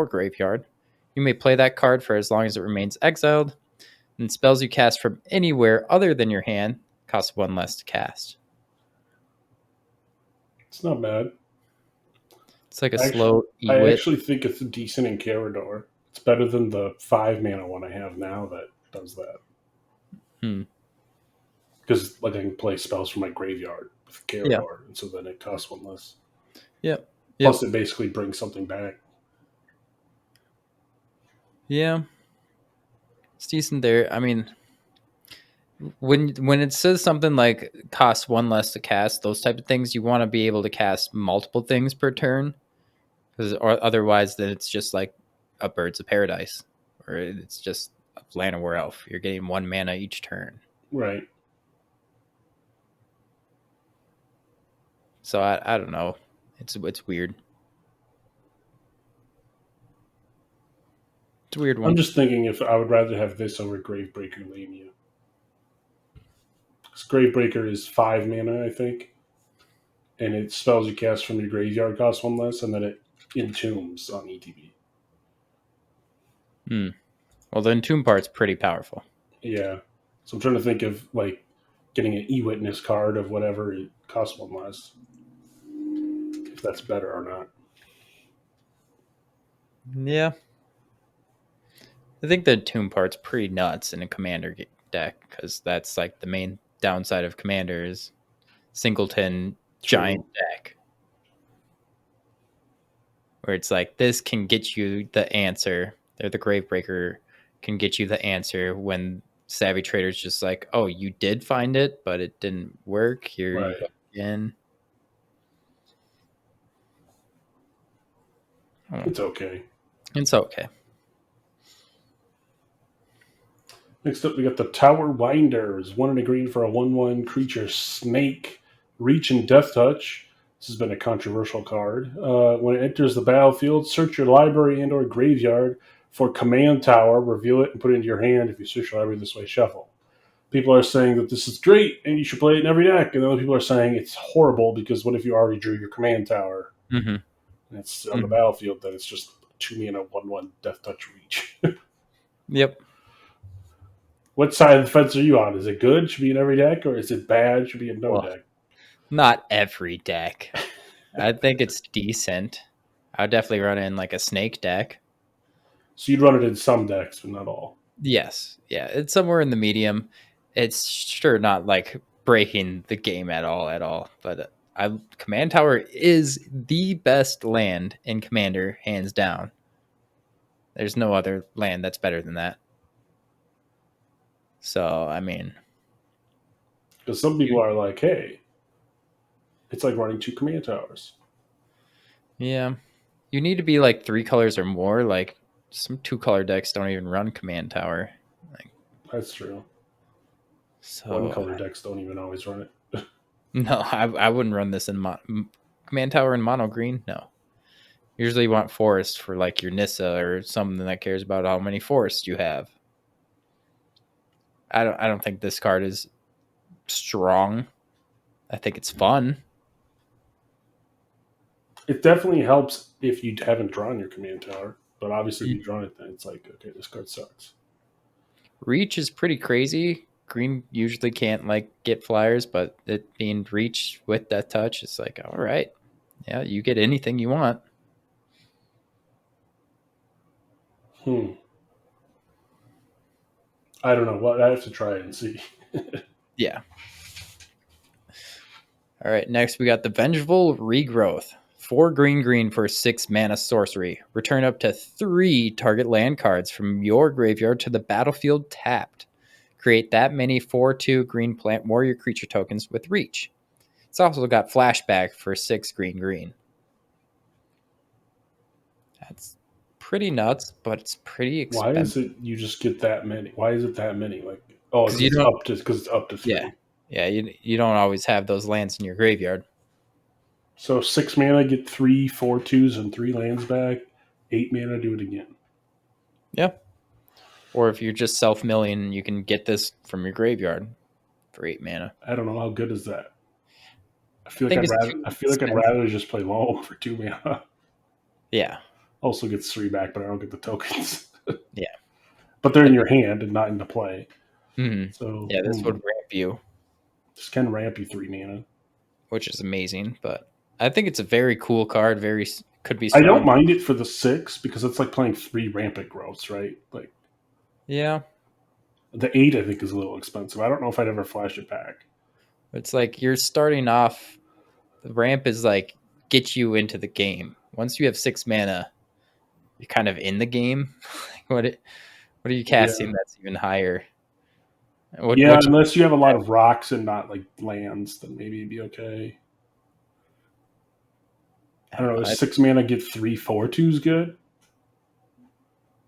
graveyard. You may play that card for as long as it remains exiled, and spells you cast from anywhere other than your hand cost 1 less to cast. It's not bad. It's like a Actually, slow I Ewit. actually think it's decent in Carador. It's better than the 5 mana one I have now that does that. Hmm. Because like I can play spells from my graveyard with Yeah. Carador, and so then it costs 1 less. Yep. Plus, Yep. it basically brings something back. Yeah. It's decent there. I mean, when it says something like costs 1 less to cast, those type of things, you want to be able to cast multiple things per turn, because or otherwise, then it's just like a Birds of Paradise, or it's just a Llanowar Elf. You're getting 1 mana each turn. Right. So I don't know. It's weird. It's a weird I'm one. just thinking if I would rather have this over Gravebreaker Lamia. Because Gravebreaker is 5 mana, I think, and it spells you cast from your graveyard cost 1 less, and then it entombs on ETB. Hmm. Well, the Entomb part's pretty powerful. Yeah. So I'm trying to think of like getting an e-witness card of whatever it costs 1 less. If that's better or not. Yeah. I think the Entomb part's pretty nuts in a commander deck because that's like the main downside of commander is singleton giant True. deck. Where it's like this can get you the answer, or the Gravebreaker can get you the answer when Savvy Trader's just like, oh, you did find it, but it didn't work. Here you Right. go again. Oh, It's okay. it's okay. Next up, we got the Tower Winders. 1 and a green for a 1/1 creature snake. Reach and Death Touch. This has been a controversial card. When it enters the battlefield, search your library and/or graveyard for Command Tower. Reveal it and put it into your hand. If you search your library this way, shuffle. People are saying that this is great and you should play it in every deck, and other people are saying it's horrible because what if you already drew your Command Tower Mm-hmm. and it's on the battlefield? Then it's just 2 mana 1/1 Death Touch Reach. Yep. What side of the fence are you on? Is it good? Should be in every deck, or is it bad? Should be in no Well, deck. not every deck. I think it's decent. I would definitely run it in like a snake deck. So you'd run it in some decks, but not all. Yes. Yeah. It's somewhere in the medium. It's sure not like breaking the game at all. But Command Tower is the best land in Commander, hands down. There's no other land that's better than that. So, I mean, Because some people are like, hey, it's like running 2 Command Towers. yeah. You need to be like 3 colors or more. Like some 2-color decks don't even run Command Tower. Like, That's true. so 1 color decks don't even always run it. no, I wouldn't run this in Command Tower in mono green. No. Usually you want forest for like your Nissa or something that cares about how many forests you have. I don't think this card is strong. I think it's fun. It definitely helps if you haven't drawn your Command Tower. But obviously, if you've drawn it, then it's like, okay, this card sucks. Reach is pretty crazy. Green usually can't like get flyers, but it being reach with that touch, it's like, all right. Yeah, you get anything you want. I don't know. Well, I have to try it and see. Yeah. All right, next we got the Vengeful Regrowth. 4 green for 6 mana sorcery. Return up to 3 target land cards from your graveyard to the battlefield tapped. Create that many 4/2 green plant warrior creature tokens with reach. It's also got flashback for 6 green. That's pretty nuts, but it's pretty Why is expensive. it you just get that many? Why is it that many? Like, oh, Because you don't, because it's up to 3. yeah, yeah, you don't always have those lands in your graveyard. So 6 mana, get 3 4/2s and 3 lands back. 8 mana, do it again. Yeah. Or if you're just self-milling, you can get this from your graveyard for 8 mana. I don't know how good is that. I feel I like think it's too I feel like I'd expensive. rather just play low for 2 mana. Yeah. Also gets 3 back, but I don't get the tokens. Yeah. But they're in your hand and not in the play. Mm-hmm. So Yeah, this would ramp you, just kind of ramp you 3 mana. which is amazing. But I think it's a very cool card. Could be I don't strong. mind it for the 6 because it's like playing 3 rampant growths, right? Like Yeah. the 8, I think, is a little expensive. I don't know if I'd ever flash it back. It's like you're starting off. The ramp is like get you into the game. Once you have 6 mana, you're kind of in the game. what are you Yeah. casting that's even higher? Yeah, What unless you have a lot of rocks and not like lands, then maybe it'd be okay. I don't know. Is 6 mana get 3 4/2s good?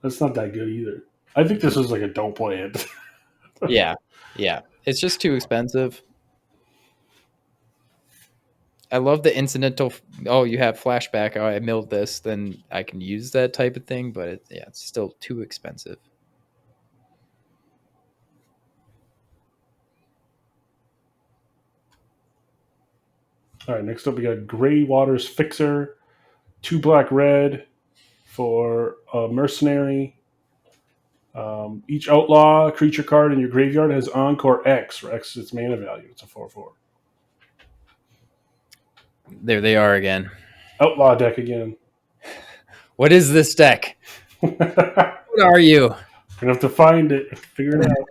That's not that good either. I think this is like a don't play it. yeah. It's just too expensive. I love the incidental. Oh, you have flashback. Oh, I milled this, then I can use that type of thing. But yeah, it's still too expensive. All right, next up we got Gray Waters Fixer, 2 black red for a mercenary. Each outlaw creature card in your graveyard has Encore X, where X is its mana value. It's a 4/4. There they are again. Outlaw deck again. What is this deck? We're going What are you? to have to find it, figure it out.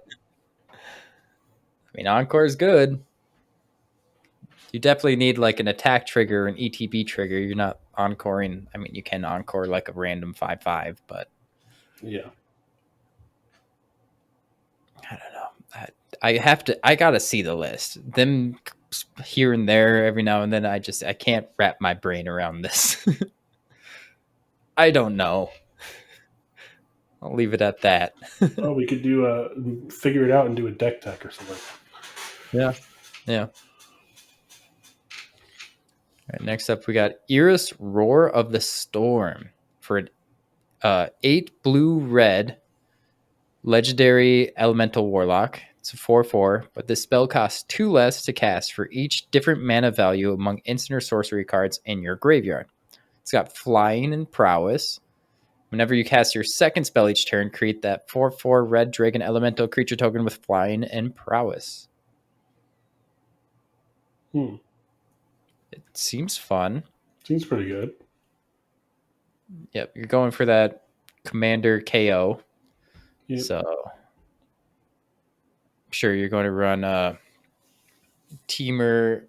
I mean, Encore is good. You definitely need like an attack trigger, an ETB trigger. You're not encoring. I mean, you can encore like a random 5/5, but Yeah. I don't know. I have to. I gotta see the list. Them here and there every now and then. I can't wrap my brain around this. I don't know. I'll leave it at that. Oh, we could figure it out and do a deck tech or something. Yeah. Yeah. All right, next up, we got Iris Roar of the Storm for 8 blue red legendary elemental warlock. It's a 4/4, but this spell costs 2 less to cast for each different mana value among instant or sorcery cards in your graveyard. It's got flying and prowess. Whenever you cast your second spell each turn, create that 4/4 red dragon elemental creature token with flying and prowess. Hmm. It seems fun. Seems pretty good. Yep, you're going for that commander KO. Yep. So I'm sure you're going to run Teamer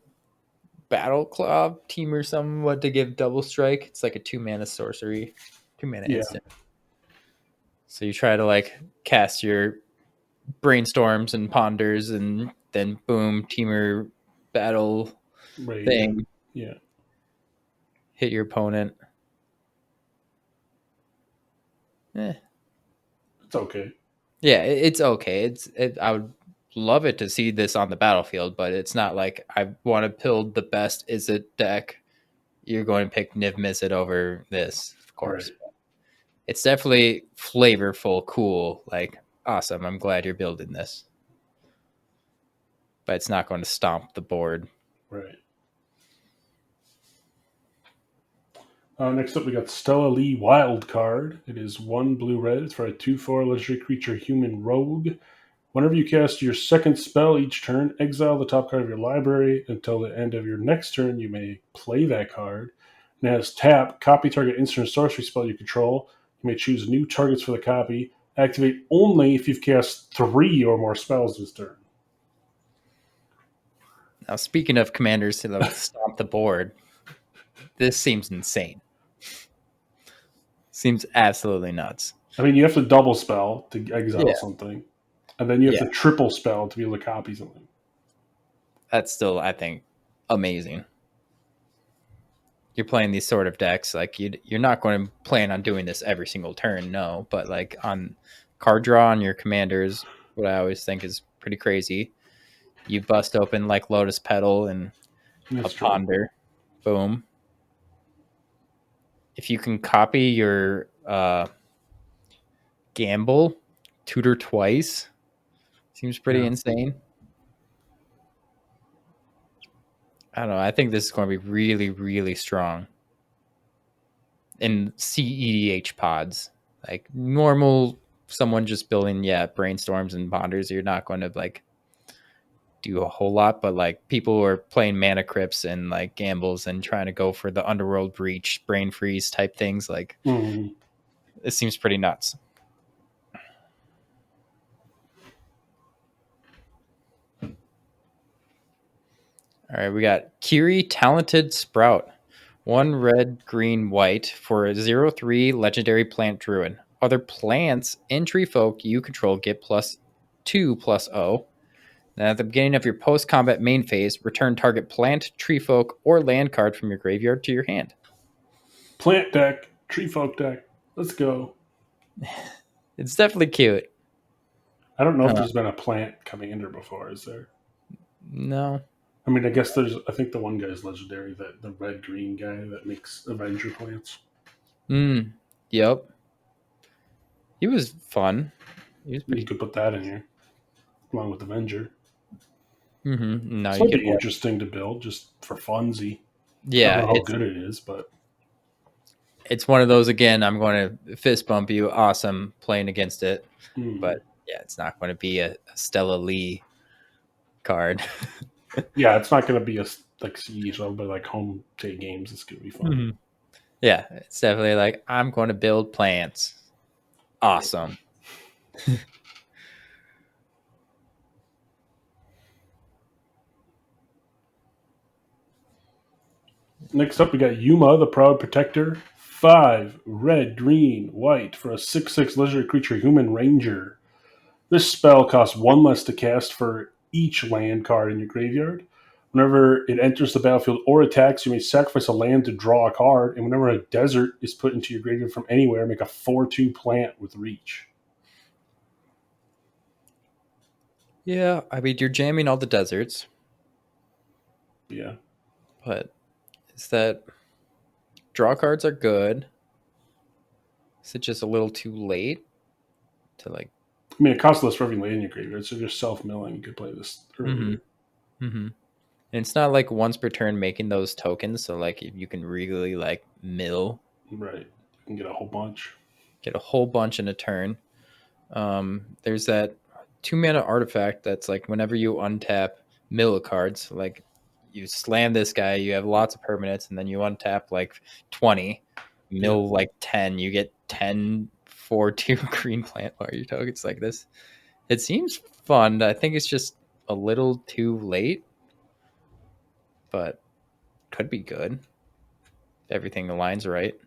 Battle Club, Teamer somewhat to give double strike. It's like a 2-mana sorcery, 2-mana instant. So you try to like cast your brainstorms and ponders, and then boom, Teamer Battle thing. Yeah. Hit your opponent. It's okay. Yeah, it's okay. I would love it to see this on the battlefield, but it's not like I want to build the best Izzet deck. You're going to pick Niv Mizzet over this, of course. Right. It's definitely flavorful, cool, like awesome. I'm glad you're building this, but it's not going to stomp the board. Right. Next up, we got Stella Lee Wild Card. It is 1 blue red. It's for a 2/4 legendary creature human rogue. Whenever you cast your second spell each turn, exile the top card of your library. Until the end of your next turn, you may play that card. And it has tap, copy target instant or sorcery spell you control. You may choose new targets for the copy. Activate only if you've cast 3 or more spells this turn. Now, speaking of commanders to stomp the board, this seems insane. Seems absolutely nuts. I mean, you have to double spell to exile something. And then you have to triple spell to be able to copy something. That's still, I think, amazing. You're playing these sort of decks, like you're not going to plan on doing this every single turn, no. But like on card draw on your commanders, what I always think is pretty crazy. You bust open like Lotus Petal and That's a true. Ponder, boom. If you can copy your Gamble, tutor twice, seems pretty insane. I don't know. I think this is going to be really, really strong in CEDH pods. Like normal, someone just building, brainstorms and ponders. You're not going to like do a whole lot, but like people who are playing mana crypts and like gambles and trying to go for the underworld breach, brain freeze type things, like it seems pretty nuts. All right, we got Kiri Talented Sprout. 1 red, green, white for a 0/3 legendary plant druid. Other plants in tree folk you control get +2/+0. Then at the beginning of your post-combat main phase, return target plant, tree folk, or land card from your graveyard to your hand. Plant deck, tree folk deck. Let's go. It's definitely cute. I don't know if there's been a plant coming in there before, is there? No. I mean, I guess there's. I think the one guy's legendary. That the red green guy that makes Avenger plants. Mm, yep. He was fun. He was You pretty. could put that in here along with Avenger. No, This you might could. be interesting to build just for funzy. I don't Yeah, know how good it is, but it's one of those again. I'm going to fist bump you. Awesome playing against it, hmm. but yeah, it's not going to be a Stella Lee card. Yeah, it's not going to be a like siege, but like home day games. It's going to be fun. Mhm. Yeah, it's definitely like I'm going to build plants. Awesome. Next up, we got Yuma, the Proud Protector. 5 red, green, white for a 6/6 legendary creature, human ranger. This spell costs 1 less to cast for each land card in your graveyard. Whenever it enters the battlefield or attacks, you may sacrifice a land to draw a card, and whenever a desert is put into your graveyard from anywhere, make a 4/2 plant with reach. Yeah, I mean you're jamming all the deserts, Yeah. but is that draw cards are good? Is it just a little too late to like? I mean, it costs less for every land in your graveyard, so if you're self milling, you could play this Mm-hmm. earlier. Mm-hmm. And it's not like once per turn making those tokens, so like you can really like mill, Right. You can get a whole bunch. get a whole bunch in a turn. There's that 2 mana artifact that's like whenever you untap mill cards, like you slam this guy, you have lots of permanents, and then you untap like 20, Yeah. mill like 10, you get 10 for 2 green plant warrior tokens like this. It seems fun. I think it's just a little too late, but could be good if everything aligns right.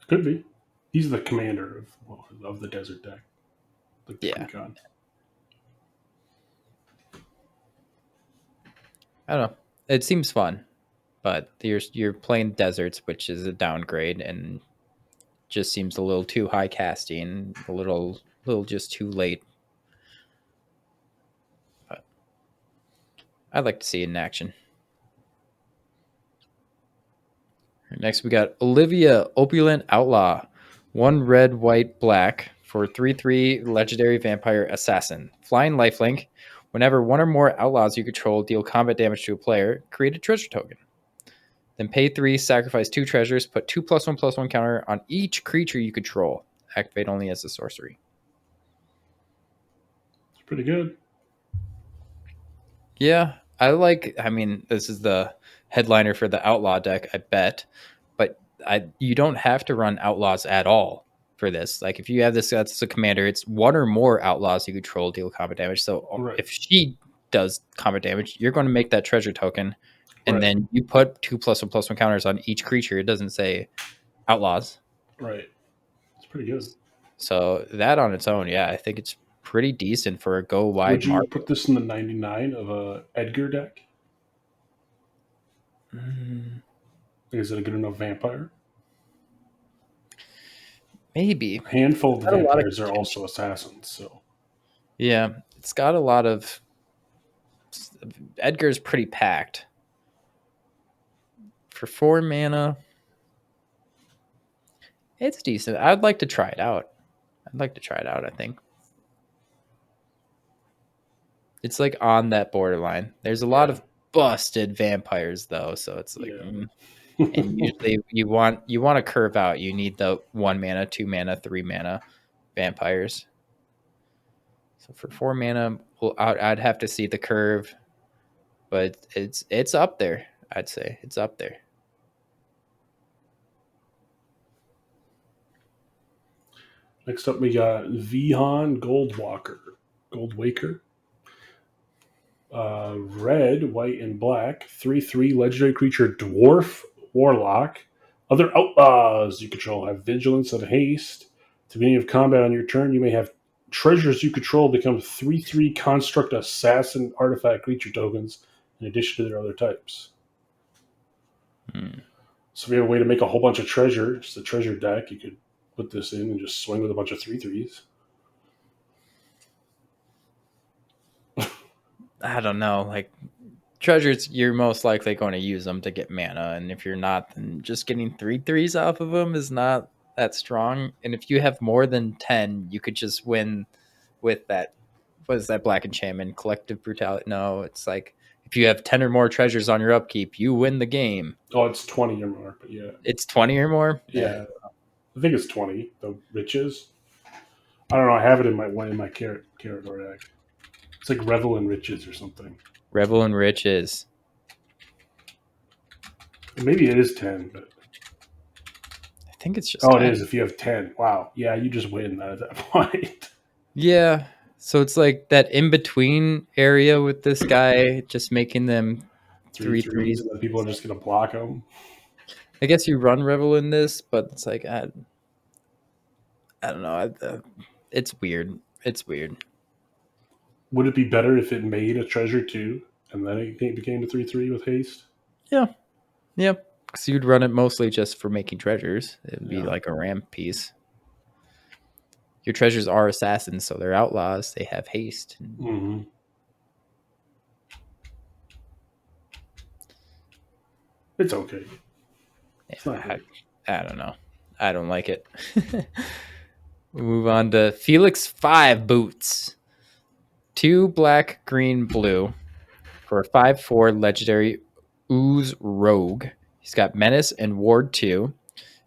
Could be. He's the commander of the desert deck, like the Yeah. precon. I don't know. It seems fun, but you're playing deserts, which is a downgrade, and just seems a little too high casting, a little just too late. But I'd like to see it in action. Next, we got Olivia, Opulent Outlaw, 1 red, white, black for 3/3 legendary vampire assassin. Flying lifelink. Whenever one or more outlaws you control deal combat damage to a player, create a treasure token. Then pay 3, sacrifice 2 treasures, put 2+1/+1 counter on each creature you control. Activate only as a sorcery. It's pretty good. Yeah, I mean, this is the headliner for the outlaw deck, I bet. But you don't have to run outlaws at all for this. Like if you have this that's a commander, it's one or more outlaws you control deal combat damage. So Right. if she does combat damage, you're going to make that treasure token, and Right. then you put 2+1/+1 counters on each creature. It doesn't say outlaws. Right. It's pretty good. So that on its own, yeah, I think it's pretty decent for a go wide Would you market. put this in the 99 of a Edgar deck? Mm, Is it a good enough vampire? maybe. A handful of the Got a lot of vampires are also assassins, so Yeah, it's got a lot of. Edgar's pretty packed. For 4 mana, it's decent. I'd like to try it out. I think. It's like on that borderline. There's a lot yeah. of busted vampires though, so it's like Yeah. and usually you want to curve out. You need the 1 mana, 2 mana, 3 mana vampires. So for 4 mana, well, I'd have to see the curve, but it's up there. I'd say it's up there. Next up, we got Vihan Goldwaker. Red, white, and black. 3/3 legendary creature, dwarf warlock. Other outlaws you control have vigilance and haste. To the beginning of combat on your turn, you may have treasures you control become 3/3 construct assassin artifact creature tokens in addition to their other types. Hmm. So if you have a way to make a whole bunch of treasure, the treasure deck, you could put this in and just swing with a bunch of 3/3s. I don't know, like treasures, you're most likely going to use them to get mana, and if you're not, then just getting 3/3s off of them is not that strong. And if you have more than 10, you could just win with that. What is that black enchantment? Collective brutality? No, it's like if you have 10 or more treasures on your upkeep, you win the game. Oh, it's 20 or more, but yeah. It's 20 or more. Yeah. I think it's 20, the riches. I don't know. I have it in my carrot or deck. It's like Revel in Riches or something. Revel in Riches. And maybe it is 10, but I think it's just oh, 10. it is if you have 10. Wow. Yeah, you just win at that point. Yeah. So it's like that in between area with this guy, just making them Three three threes, threes. and then people are just going to block them. I guess you run Revel in this, but it's like I don't know. It's weird. It's weird. Would it be better if it made a treasure too, and then it became a 3/3 with haste? Yeah. Yep. Because you'd run it mostly just for making treasures. It would be Yeah. like a ramp piece. Your treasures are assassins, so they're outlaws. They have haste. Mm-hmm. It's okay. It's not great. I don't know. I don't like it. We move on to Felix 5 Boots. 2 black, green, blue for a 5/4 legendary Ooze Rogue. He's got Menace and Ward 2.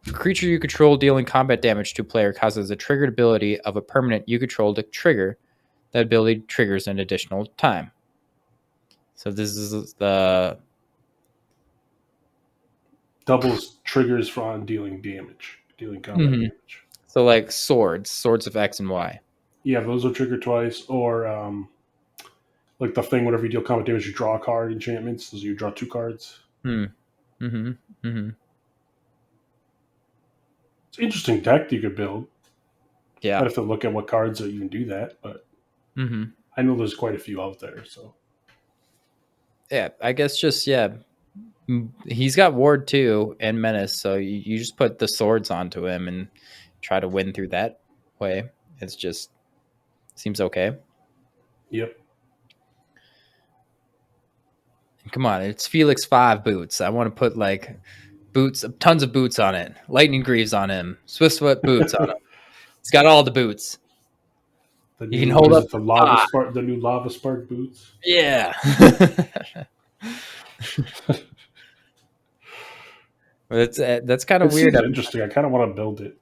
A creature you control dealing combat damage to a player causes a triggered ability of a permanent you control to trigger. That ability triggers an additional time. So this is the Doubles triggers for on dealing combat damage. so like swords of X and Y. Yeah, those will trigger twice, or like the thing whenever you deal combat damage, you draw a card. Enchantments, so you draw 2 cards. Hmm. Mm-hmm. Mm-hmm. It's an interesting deck you could build. Yeah. I'd have to look at what cards that even do that, but I know there's quite a few out there. So Yeah, I guess just he's got Ward 2 and Menace, so you just put the swords onto him and try to win through that way. It's just seems okay. yep. Come on, it's Felix 5 Boots. I want to put like boots, tons of boots on it. Lightning Greaves on him. Swift Sweat boots on him. He's got all the boots. You can hold up the new lava spark boots. Yeah. That's kind of weird. Interesting. I kind of want to build it.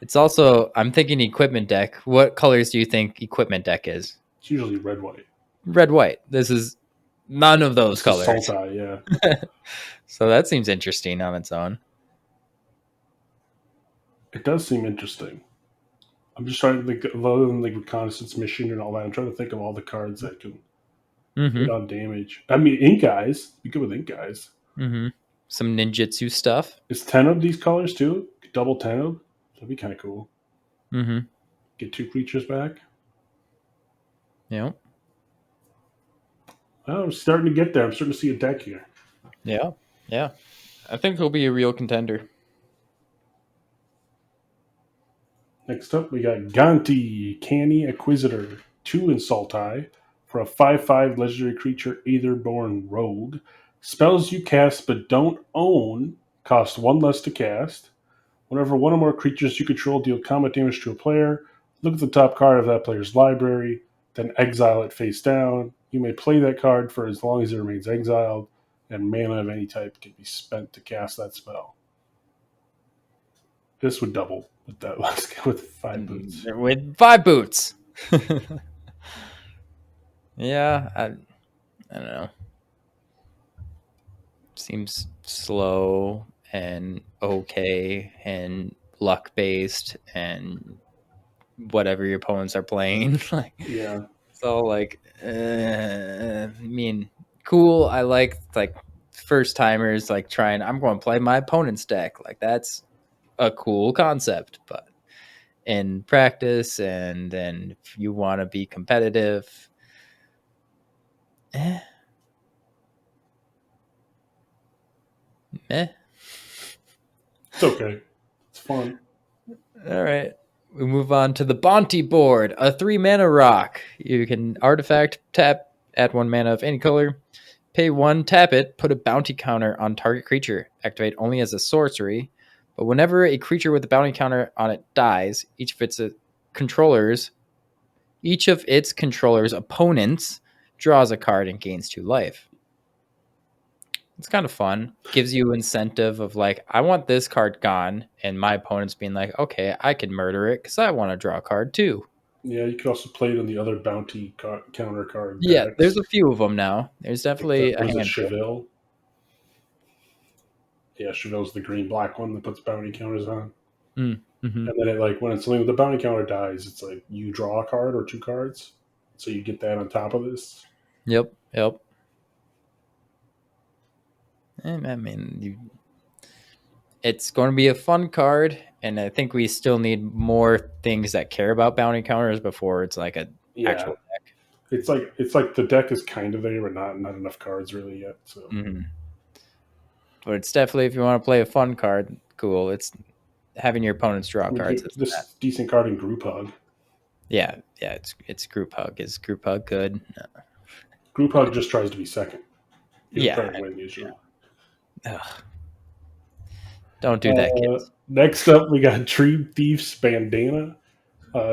It's also, I'm thinking equipment deck. What colors do you think equipment deck is? It's usually red white. Red white. This is none of those colors. Sultai, yeah. So that seems interesting on its own. It does seem interesting. I'm just trying to think, other than like reconnaissance mission and all that, I'm trying to think of all the cards that can hit on damage. I mean, Ink Eyes. Be good with Ink Eyes. Some ninjutsu stuff. Is 10 of these colors too? Double 10 of? That'd be kind of cool. Get 2 creatures back. Yeah. Oh, I'm starting to get there. I'm starting to see a deck here. Yeah. Yeah. I think he'll be a real contender. Next up, we got Ganti, Canny Acquisitor, 2 in Sultai, for a 5/5 legendary creature, Aetherborn Rogue. Spells you cast but don't own cost 1 less to cast. Whenever one or more creatures you control deal combat damage to a player, look at the top card of that player's library, then exile it face down. You may play that card for as long as it remains exiled, and mana of any type can be spent to cast that spell. This would double with that with 5 boots. With 5 boots. Yeah, I don't know. Seems slow and okay and luck based and whatever your opponents are playing. Like, yeah. So like, I mean, cool. I like first timers like trying. I'm going to play my opponent's deck. Like that's a cool concept, but in practice and then if you want to be competitive, It's okay. It's fun. All right. We move on to the Bonte board, a 3 mana rock. You can artifact, tap, Add 1 mana of any color. Pay 1, tap it, put a bounty counter on target creature. Activate only as a sorcery. But whenever a creature with a bounty counter on it dies, each of its controllers' opponents draws a card and gains 2 life. It's kind of fun. Gives you incentive of like, I want this card gone, and my opponent's being like, okay, I can murder it because I want to draw a card too. Yeah, you could also play it in the other bounty counter card Yeah, there's decks. a few of them now. There's Like the, definitely a what is it, handful. Cheville? Yeah, Cheville's the green black one that puts bounty counters on. Mm-hmm. And then it like when it's something with the bounty counter dies, it's like you draw a card or 2 cards. So you get that on top of this. Yep. And I mean, it's going to be a fun card, and I think we still need more things that care about bounty counters before it's like a Yeah. actual deck. It's like the deck is kind of there, but not enough cards really yet. So But it's definitely, if you want to play a fun card, cool. It's having your opponents draw cards. This decent card in Group Hug. Yeah, it's Group Hug. Is Group Hug good? No. Group Hug just tries to be second. He'll Yeah. try to win usually. Ugh. Don't do that, kids. Next up, we got Tree Thief's Bandana.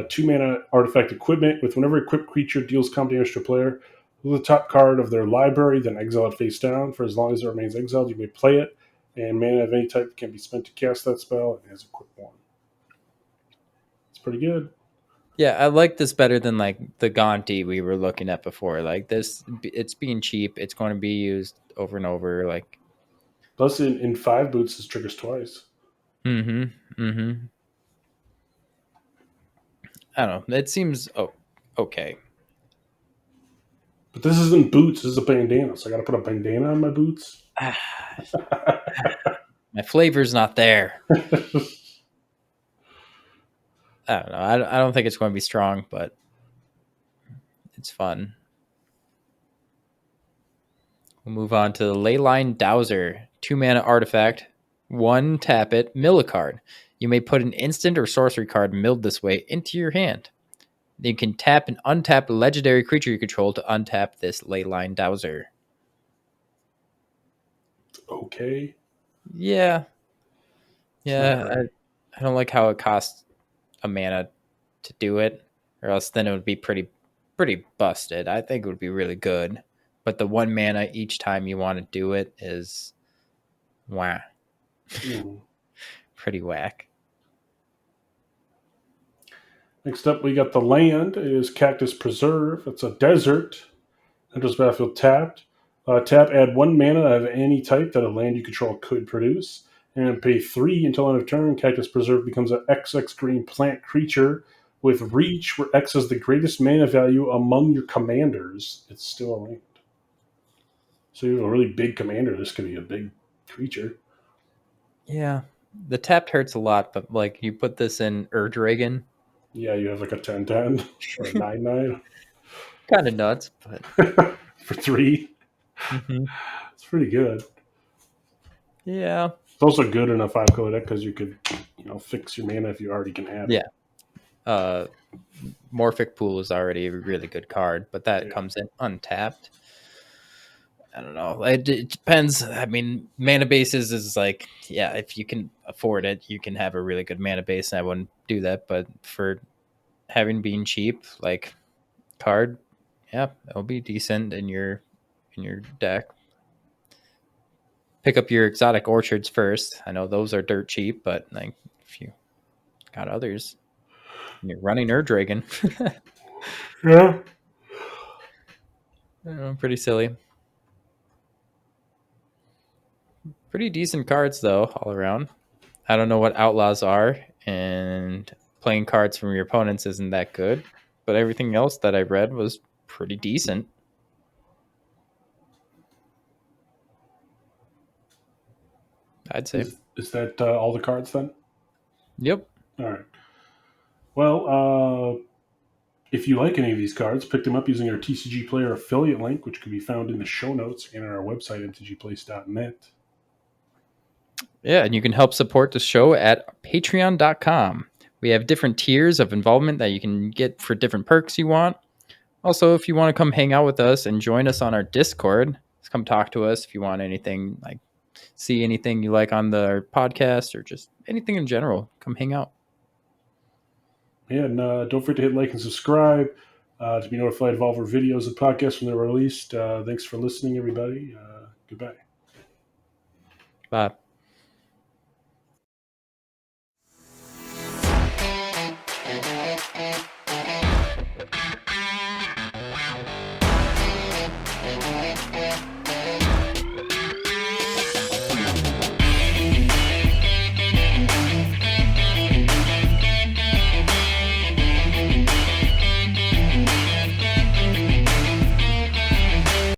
2 mana artifact equipment. With whenever equipped creature deals comp damage to a player, with the top card of their library, then exile it face down. For as long as it remains exiled, you may play it. And mana of any type can be spent to cast that spell. It has a quick 1. It's pretty good. Yeah, I like this better than like the Gonti we were looking at before. Like this, it's being cheap. It's going to be used over and over. Like, Plus, in 5 boots, this triggers twice. I don't know. It seems okay. But this isn't boots. This is a bandana. So I got to put a bandana on my boots. My flavor's not there. I don't know. I don't think it's going to be strong, but it's fun. We'll move on to the Leyline Dowser. 2 mana artifact. 1, tap it, mill a card. You may put an instant or sorcery card milled this way into your hand. Then you can tap and untap a legendary creature you control to untap this Leyline Dowser. Okay. Yeah. I don't like how it costs a mana to do it, or else then it would be pretty busted. I think it would be really good. But the 1 mana each time you want to do it is wah. Pretty whack. Next up, we got the land. It is Cactus Preserve. It's a desert. Enters battlefield tapped. Tap, add 1 mana of any type that a land you control could produce. And pay 3 until end of turn. Cactus Preserve becomes an XX green plant creature with reach, where X is the greatest mana value among your commanders. It's still a land. So you have a really big commander. This could be a big creature. Yeah. The tapped hurts a lot, but like you put this in Ur-Dragon. Yeah, you have like a 10/10 or a 9/9. Kind of nuts, but for 3. It's pretty good. Yeah. It's also good in a 5-color deck because you could, fix your mana if you already can have it. Yeah. Morphic Pool is already a really good card, but that comes in untapped. I don't know. It depends. I mean, mana bases is like, yeah, if you can afford it, you can have a really good mana base, and I wouldn't do that. But for having been cheap, like card, yeah, it'll be decent in your deck. Pick up your exotic orchards first. I know those are dirt cheap, but like if you got others, and you're running Ur-Dragon. Yeah. Pretty silly. Pretty decent cards, though, all around. I don't know what outlaws are, and playing cards from your opponents isn't that good. But everything else that I read was pretty decent. I'd say. Is that all the cards then? Yep. All right. Well, if you like any of these cards, pick them up using our TCG Player affiliate link, which can be found in the show notes and on our website, mtgplace.net. Yeah, and you can help support the show at patreon.com. We have different tiers of involvement that you can get for different perks you want. Also, if you want to come hang out with us and join us on our Discord, come talk to us if you want anything, like see anything you like on the podcast or just anything in general. Come hang out. Yeah, and don't forget to hit like and subscribe to be notified of all of our videos and podcasts when they're released. Thanks for listening, everybody. Goodbye. Bye.